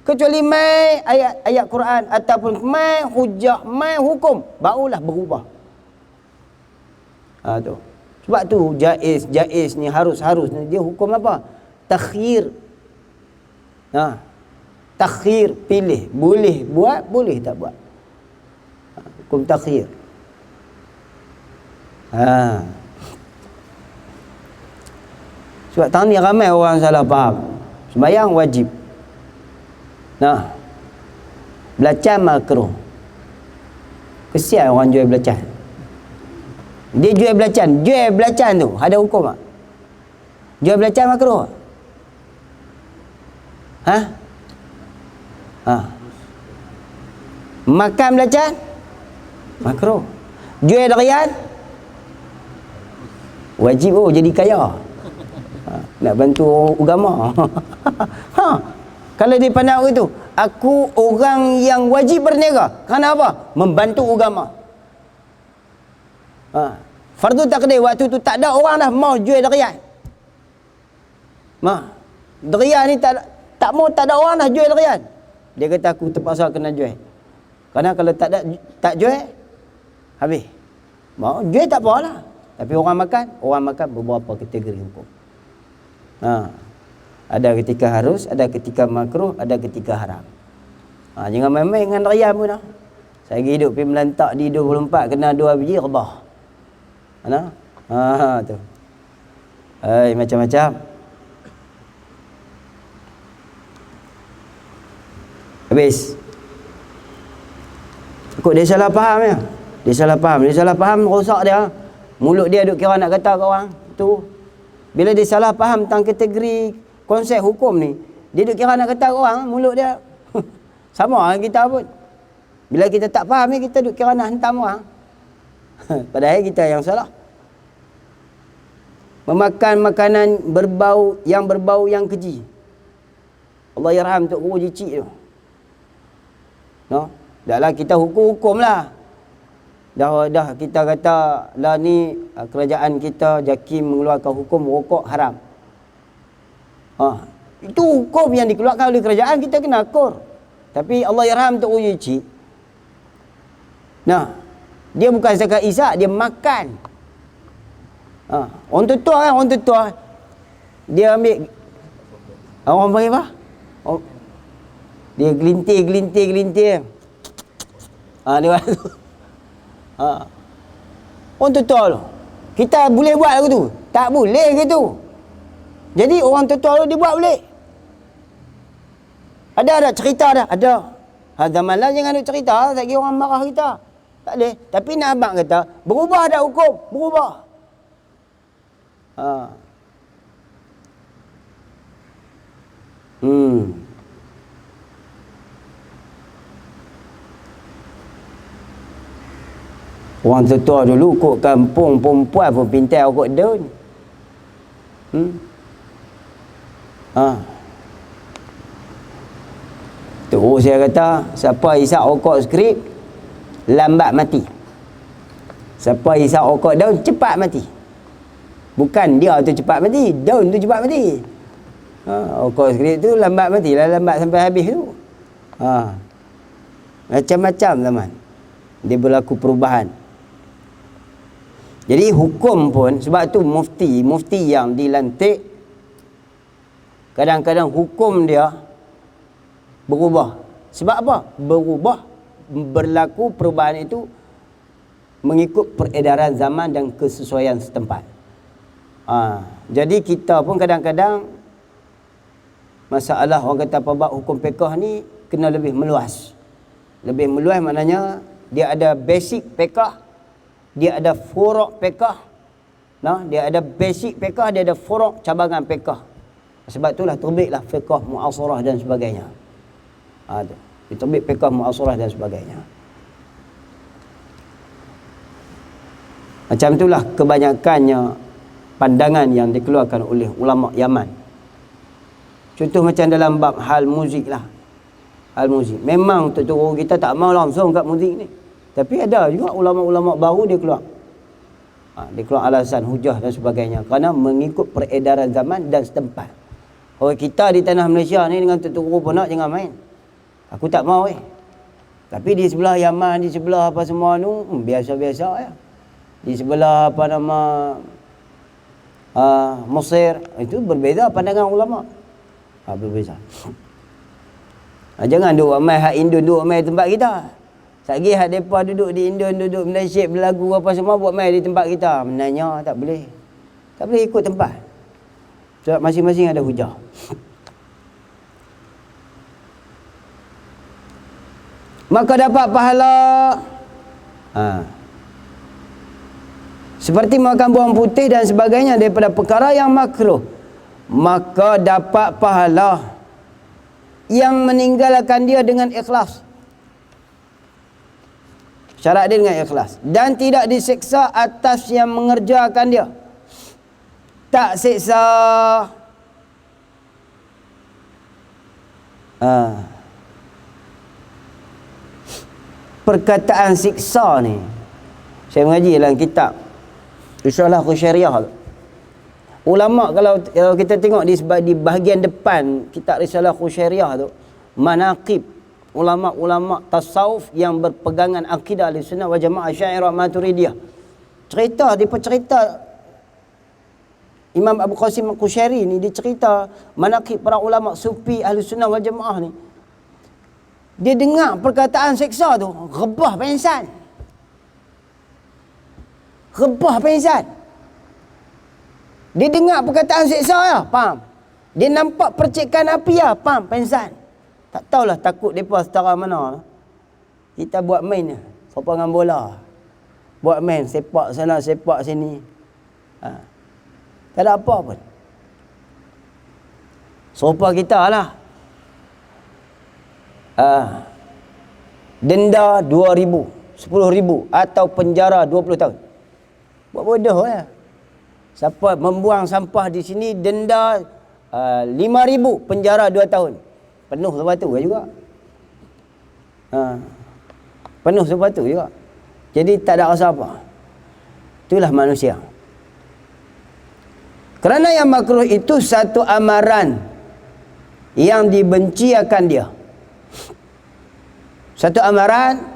Kecuali mai ayat Quran ataupun mai hujah, mai hukum, barulah berubah. Tu. Sebab tu jaiz ni harus ni dia hukum apa? Takhir. Takhir, pilih, boleh buat, boleh tak buat. Hukum takhir. Sebab tahun ni ramai orang salah faham. Sembahyang wajib. Belacan makruh. Kesian orang jual belacan. Dia jual belacan tu ada hukum tak? Jual belacan makruh. Makan belacan makruh. Jual durian wajib jadi kaya. Nak bantu agama. Kalau dia pandang itu, aku orang yang wajib berniaga. Kerana apa? Membantu agama. Fardu takdir, waktu tu tak ada orang dah mau jual durian. Durian ni tak ada orang dah jual durian. Dia kata aku terpaksa kena jual. Kerana kalau tak jual, habis. Mau jual tak apalah. Tapi orang makan beberapa kategori hukum. Ada ketika harus, ada ketika makruh, ada ketika haram. Jangan main-main dengan durian pun dah. Saya hidup pergi melantak di 24 kena 2 biji rebah. Tu. Macam-macam. Habis. Kok dia salah faham ya? Dia salah faham rosak dia. Mulut dia duk kira nak kata ke orang. Tu. Bila dia salah faham tentang kategori konsep hukum ni, dia duk kira nak kata orang, mulut dia sama dengan kita pun. Bila kita tak faham ni, kita duk kira nak hentam orang. Padahal kita yang salah. Memakan makanan berbau yang keji. Allah yarham Tok Guru Jicik tu. Dahlah kita hukum lah. Dah kita kata lah ni kerajaan kita JAKIM mengeluarkan hukum rokok haram. Itu hukum yang dikeluarkan oleh kerajaan, kita kena akur. Tapi Allah yarham Tok Uji. Dia bukan zakat isak, dia makan. Orang tutua dia ambil orang panggil apa? Dia gelintir. Dia orang tutua tu. Kita boleh buat lagu tu? Tak boleh ke tu? Jadi orang tua tu dia buat boleh. Ada cerita dah, ada. Zaman lah jangan ada cerita, tak kira orang marah kita. Tak boleh. Tapi nak abang kata, berubah dah hukum, berubah. Orang tua dulu kot kampung perempuan pun pintai kot daun. Tu saya kata, siapa isap rokok skrip lambat mati. Siapa hisap rokok daun cepat mati. Bukan dia tu cepat mati, daun tu cepat mati. Rokok skrip tu lambat mati lah, lambat sampai habis tu. Macam-macam zaman dia berlaku perubahan. Jadi hukum pun, sebab tu mufti yang dilantik kadang-kadang hukum dia berubah. Sebab apa? Berubah, berlaku perubahan itu mengikut peredaran zaman dan kesesuaian setempat. Jadi kita pun kadang-kadang masalah orang kata apa bab hukum fiqh ni kena lebih meluas. Lebih meluas maknanya dia ada basic fiqh, dia ada furu' fiqh. Dia ada basic fiqh, dia ada furu' cabangan fiqh. Sebab itulah terbitlah fiqh mu'asarah dan sebagainya. Terbit fiqh mu'asarah dan sebagainya. Macam itulah kebanyakannya pandangan yang dikeluarkan oleh ulama Yaman. Contoh macam dalam bab hal muzik lah. Hal muzik. Memang tutur kita tak mau langsung kat muzik ni. Tapi ada juga ulama-ulama baru dia keluar. Dia keluar alasan, hujah dan sebagainya. Kerana mengikut peredaran zaman dan setempat. Orang kita di tanah Malaysia ni dengan tutur pun nak jangan main. Aku tak mau Tapi di sebelah Yaman, di sebelah apa semua tu, biasa-biasa ya. Di sebelah apa nama Mesir, itu berbeza pandangan ulama. Berbeza. Jangan duduk ramai hak Indon duduk ramai tempat kita. Satgi hak depa duduk di Indon, duduk menasyid berlagu apa semua buat mai di tempat kita. Menanya tak boleh. Tak boleh ikut tempat. Sebab masing-masing ada hujah. Maka dapat pahala seperti makan bawang putih dan sebagainya daripada perkara yang makruh. Maka dapat pahala yang meninggalkan dia dengan ikhlas. Syarat dia dengan ikhlas. Dan tidak disiksa atas yang mengerjakan dia. Tak siksa. Perkataan siksa ni, saya mengaji dalam kitab Risalah Qusyariah. Ulama kalau kita tengok di bahagian depan kitab Risalah Qusyariah tu, manaqib ulama-ulama tasawuf yang berpegangan akidah Ahlussunnah wal Jamaah Asy'ariyah Maturidiyah. Cerita Imam Abu Qasim Qusyari ni, dia cerita manaqib para ulama sufi Ahlussunnah wal Jamaah ni. Dia dengar perkataan seksa tu, rebah pengsan. Rebah pengsan. Dia dengar perkataan seksa ya, faham? Dia nampak percikan api ya, faham? Pengsan. Tak tahulah takut depa setara mana. Kita buat main serupa dengan bola. Buat main sepak sana, sepak sini. Tak ada apa pun. Serupa kita lah. Denda 2,000, 10,000 atau penjara 20 tahun. Buat bodoh lah. Siapa membuang sampah di sini denda 5,000, penjara 2 tahun. Penuh sepatu juga. Penuh sepatu juga. Jadi tak ada rasa apa. Itulah manusia. Kerana yang makruh itu satu amaran yang dibenci akan dia. Satu amaran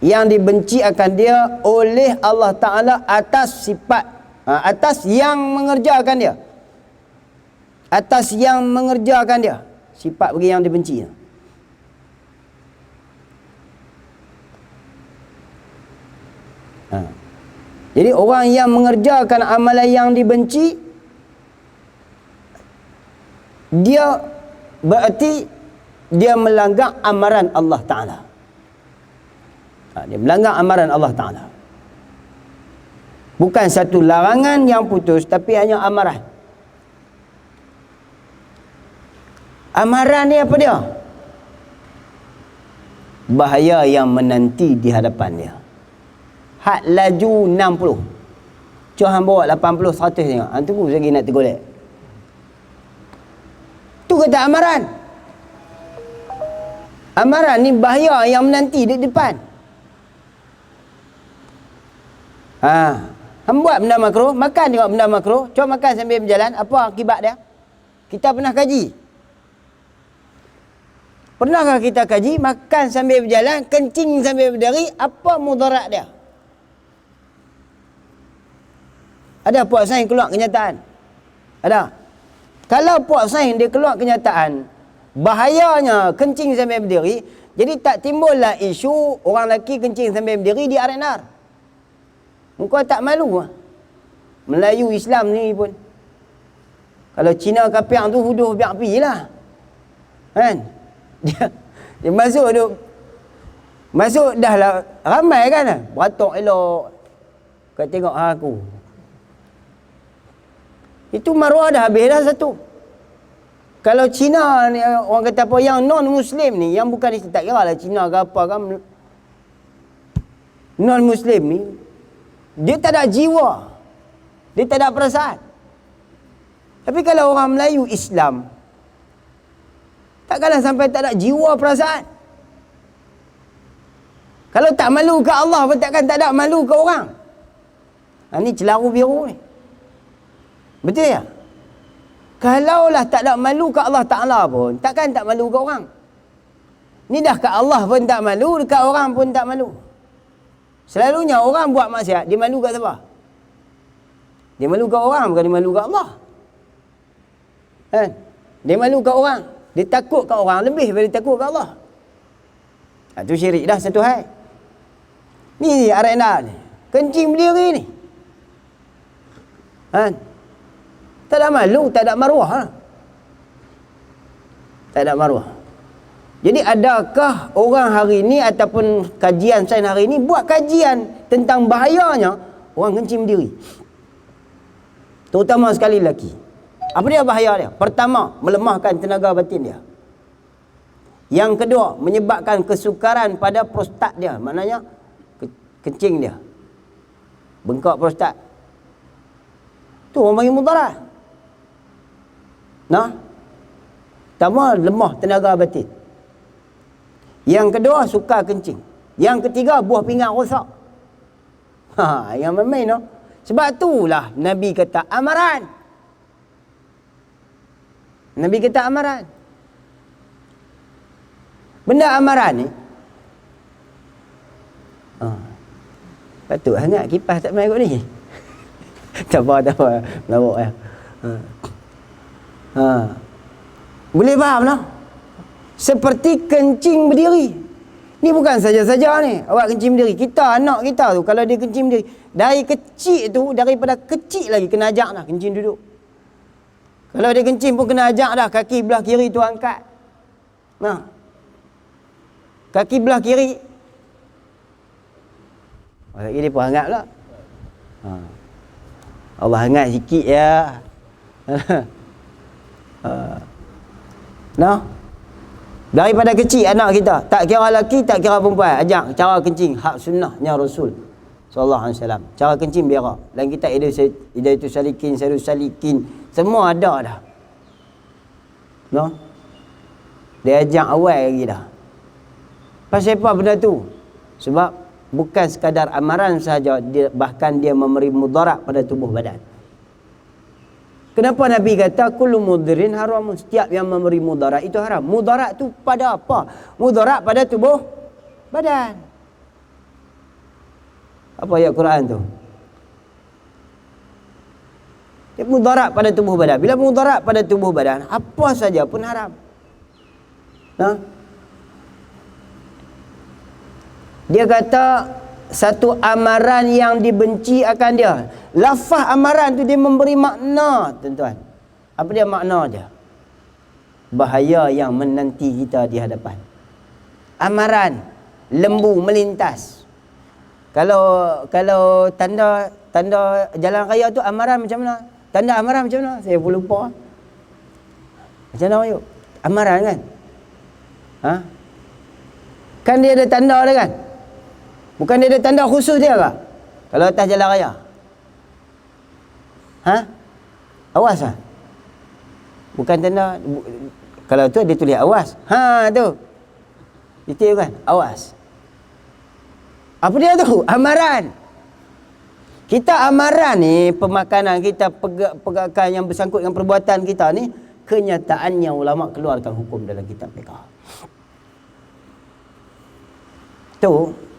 yang dibenci akan dia oleh Allah Ta'ala atas sifat, atas yang mengerjakan dia. Atas yang mengerjakan dia. Sifat bagi yang dibenci. Jadi orang yang mengerjakan amalan yang dibenci, dia berarti dia melanggar amaran Allah Ta'ala. Dia melanggar amaran Allah Ta'ala. Bukan satu larangan yang putus, tapi hanya amaran. Amaran ni apa dia? Bahaya yang menanti di hadapan dia. Had laju 60. Cuba hang bawa 80, 100 tengok. Hang tunggu lagi nak tergolek. Tu kata amaran. Amaran ni bahaya yang menanti di depan. Hang buat benda makruh, makan tengok benda makruh, cuba makan sambil berjalan, apa akibat dia? Kita pernah kaji. Pernahkah kita kaji makan sambil berjalan, kencing sambil berdiri, apa mudarat dia? Ada puak sains keluar kenyataan? Ada. Kalau puak sains dia keluar kenyataan, bahayanya kencing sambil berdiri, jadi tak timbullah isu orang lelaki kencing sambil berdiri di arenar. Engkau tak malu lah. Melayu Islam ni pun. Kalau Cina kapiang tu huduh biar pi lah. Kan? Dia masuk dah lah ramai kan. Beratok elok. Kau tengok aku. Itu maruah dah habis dah satu. Kalau Cina ni orang kata apa yang non-Muslim ni, yang bukan Islam, tak kira lah Cina ke apa kan, non-Muslim ni, dia tak ada jiwa, dia tak ada perasaan. Tapi kalau orang Melayu Islam, takkanlah sampai tak ada jiwa perasaan. Kalau tak malu ke Allah pun takkan tak ada malu ke orang. Ni celaru biru ni. Betul ya? Kalaulah tak ada malu ke Allah Ta'ala pun, takkan tak malu ke orang. Ni dah ke Allah pun tak malu, dekat orang pun tak malu. Selalunya orang buat maksiat, dia malu kat siapa? Dia malu kat orang, bukan dia malu kat Allah. Kan? Dia malu kat orang. Dia takut kat orang lebih daripada dia takut kat Allah. Itu syirik dah satu hal. Ni arena ni. Kencing berdiri ni. Kan? Tak ada malu, tak ada maruah lah. Tak ada maruah. Jadi adakah orang hari ni ataupun kajian sains hari ni buat kajian tentang bahayanya orang kencing berdiri? Terutama sekali lelaki. Apa dia bahaya dia? Pertama, melemahkan tenaga batin dia. Yang kedua, menyebabkan kesukaran pada prostat dia. Maknanya kencing dia. Bengkak prostat. Tu orang panggil mudarat. Nah, pertama lemah tenaga batin. Yang kedua sukar kencing. Yang ketiga buah pinggang rosak. Yang main-main no. Sebab itulah Nabi kata amaran. Nabi kata amaran. Benda amaran ni. Patut sangat kipas tak main kot ni. Tak apa. Melawak ya. Boleh faham lah. Seperti kencing berdiri. Ni bukan saja-saja ni awak kencing berdiri. Kita, anak kita tu, kalau dia kencing berdiri, dari kecil tu, daripada kecil lagi kena ajak dah kencing duduk. Kalau dia kencing pun kena ajak dah, kaki belah kiri tu angkat. Kaki belah kiri. Lagi dia pun hangat pula. Allah hangat sikit ya. Daripada kecil anak kita, tak kira lelaki, tak kira perempuan, ajak cara kencing hak sunnahnya Rasul sallallahu alaihi wasallam. Cara kencing berak. Dan kita ada itu salikin, sarus salikin, semua ada dah. Dia ajak awal lagi dah. Pasal apa benda tu? Sebab bukan sekadar amaran sahaja, bahkan dia memberi mudarat pada tubuh badan. Kenapa Nabi kata kullu mudhirin haram? Setiap yang memberi mudarat itu haram. Mudarat tu pada apa? Mudarat pada tubuh badan. Apa ayat Quran tu? Dia mudarat pada tubuh badan. Bila mudarat pada tubuh badan, apa saja pun haram. Dia kata satu amaran yang dibenci akan dia. Lafaz amaran tu dia memberi makna, tuan-tuan. Apa dia makna dia? Bahaya yang menanti kita di hadapan. Amaran, lembu melintas. Kalau tanda jalan raya tu amaran macam mana? Tanda amaran macam mana? Saya pun lupa. Macam mana yuk? Amaran kan? Kan dia ada tanda dia kan? Bukan dia ada tanda khusus dia ke? Kalau atas jalan raya. Awas lah. Bukan tanda. Kalau tu dia tulis awas. Tu. Itu kan? Awas. Apa dia tu? Amaran. Kita amaran ni, pemakanan kita, pergerakan yang bersangkut dengan perbuatan kita ni, kenyataannya ulama keluarkan hukum dalam kitab mereka. Tu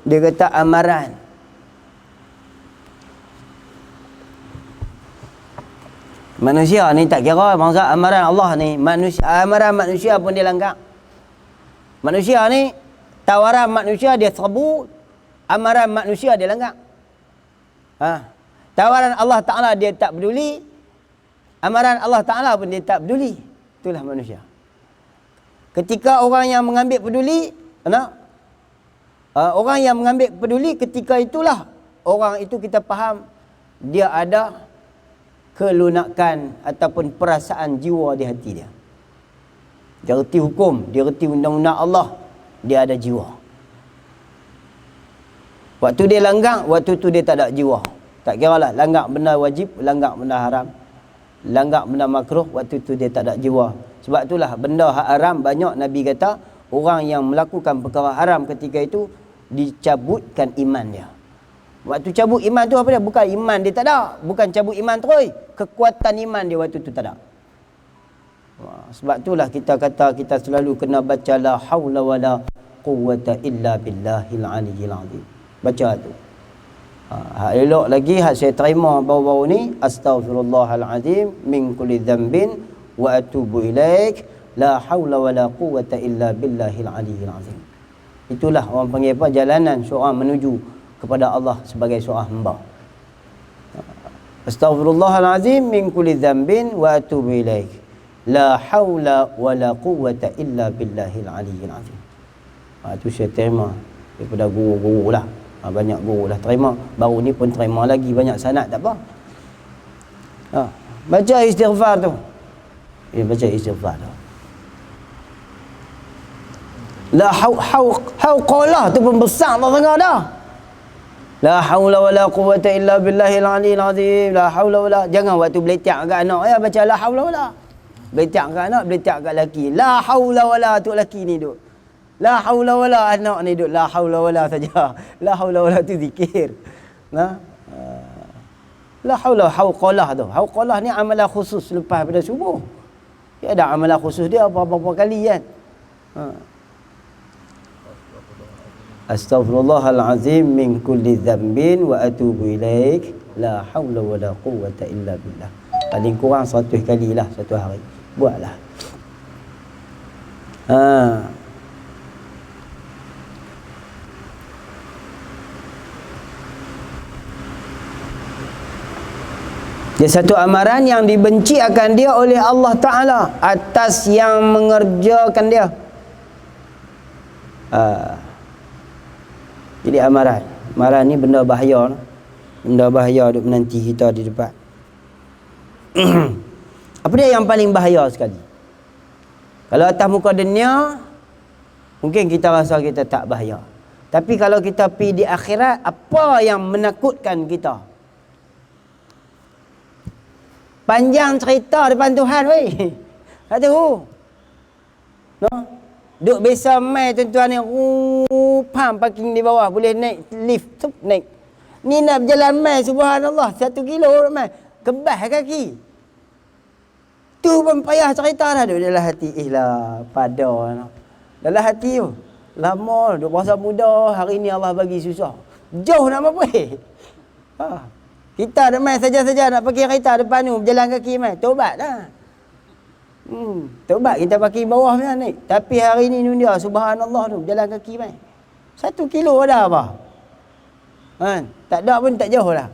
dia kata amaran. Manusia ni tak kira bangsa amaran Allah ni, amaran manusia pun dia langgar. Manusia ni tawaran manusia dia serbu, amaran manusia dia langgar. Tawaran Allah Ta'ala dia tak peduli, amaran Allah Ta'ala pun dia tak peduli. Itulah manusia. Ketika orang yang mengambil peduli, orang yang mengambil peduli, ketika itulah orang itu kita faham dia ada kelunakan ataupun perasaan jiwa di hati dia. Dia reti hukum, dia reti undang-undang Allah, dia ada jiwa. Waktu dia langgar, waktu tu dia tak ada jiwa. Tak kira lah, langgar benda wajib, langgar benda haram, langgar benda makruh, waktu tu dia tak ada jiwa. Sebab itulah benda haram banyak Nabi kata, orang yang melakukan perkara haram ketika itu dicabutkan iman dia. Waktu cabut iman tu apa dia? Bukan iman dia tak ada, bukan cabut iman terus, kekuatan iman dia waktu tu tak ada. Sebab itulah kita kata kita selalu kena baca la haula wala quwwata illa billahil aliyyil azim. Baca tu. Elok lagi hak saya terima baru-baru ni, astaghfirullahalazim min kulli dhanbin wa atubu ilaik, la haula wala quwwata illa billahil aliyyil azim. Itulah orang panggil apa? Jalanan seorang menuju kepada Allah sebagai seorang hamba. Astaghfirullahalazim min kulli dhanbin wa atubu ilaik, la haula wala quwwata illa billahil aliyyil azim. Itu saya terima daripada guru-guru lah. Banyak guru lah terima. Baru ni pun terima lagi banyak sanad, tak apa. Baca istighfar tu. Baca istighfar tu. La hauqalah tu pun besar tak tengah dah. La haula wala quwwata illa billahil aliyyil azim. La haula wala. Jangan waktu beletak kat anak ya baca la haula wala. Beletak kat anak, beletak kat lelaki. La haula wala tu lelaki ni duk. La haula wala anak ni duk la haula wala saja. La haula wala tu zikir. La haula hauqalah tu. Hauqalah ni amalan khusus lepas pada subuh. Dia ada amalan khusus dia apa-apa kali kan. Astaghfirullahalazim min kulli dhanbin wa atubu ilaik, la haula wala quwwata illa billah. Paling kurang 100 kali lah satu hari. Buatlah. Dia satu amaran yang dibenci akan dia oleh Allah Ta'ala atas yang mengerjakan dia. Jadi amaran ni benda bahaya. Benda bahaya duk menanti kita di depan. Apa dia yang paling bahaya sekali? Kalau atas muka dunia mungkin kita rasa kita tak bahaya. Tapi kalau kita pergi di akhirat, apa yang menakutkan kita? Panjang cerita depan Tuhan weh. Tak tahu. Duk biasa mai tuan-tuan ni, pam parking di bawah, boleh naik lift, naik. Ni nak berjalan mai, subhanallah, 1 kilo mai. Kebas kaki. Tu pun payah cerita dah duk dalam hati. Lah, pada dalam hati tu. Lama, duk berasa muda, hari ni Allah bagi susah. Jauh nak apa? Kita dah mai saja-saja nak pergi kereta depan tu, berjalan kaki mai. Tobat dah. Tobat kita pakai bawah macam ni. Tapi hari ni dia subhanallah tu berjalan kaki mai. 1 kilo ada apa? Tak ada pun tak jauh lah.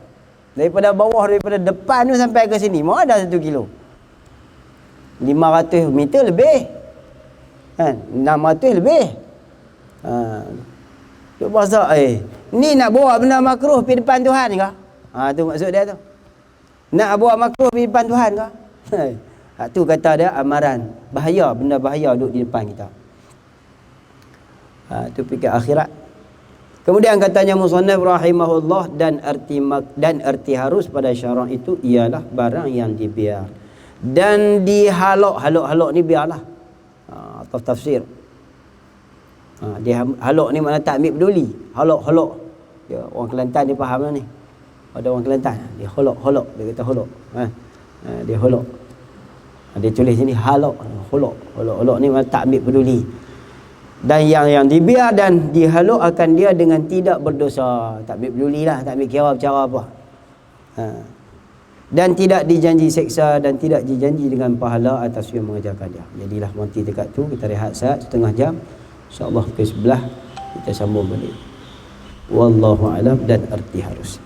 Daripada bawah, daripada depan tu sampai ke sini, mau ada 1 kilo. 500 meter lebih. 600 lebih. Duk bahasa ni nak bawa benda makruh pergi depan Tuhan ke? Tu maksud dia tu. Nak bawa makruh pergi depan Tuhan ke? Tu kata dia amaran. Bahaya, benda bahaya duduk di depan kita. Tu fikir akhirat. Kemudian katanya musannaf rahimahullah, dan erti harus pada syarak itu ialah barang yang dibiar. Dan dihalok ni biarlah. Atau tafsir. Dia halok ni makna tak ambil peduli. Halok. Ya, orang Kelantan ni faham lah ni. Ada orang Kelantan, dia holok, dia kata holok. Dia holok. Dia tulis sini halok, holok ni tak ambil peduli. Dan yang dibiar dan dihalok akan dia dengan tidak berdosa. Tak ambil peduli lah, tak ambil kira cara apa. Dan tidak dijanji seksa dan tidak dijanji dengan pahala atas yang mengajarkan dia. Jadilah berhenti dekat tu, kita rehat saat setengah jam. InsyaAllah ke sebelah kita sambung balik. Wallahu alam dan arti harus.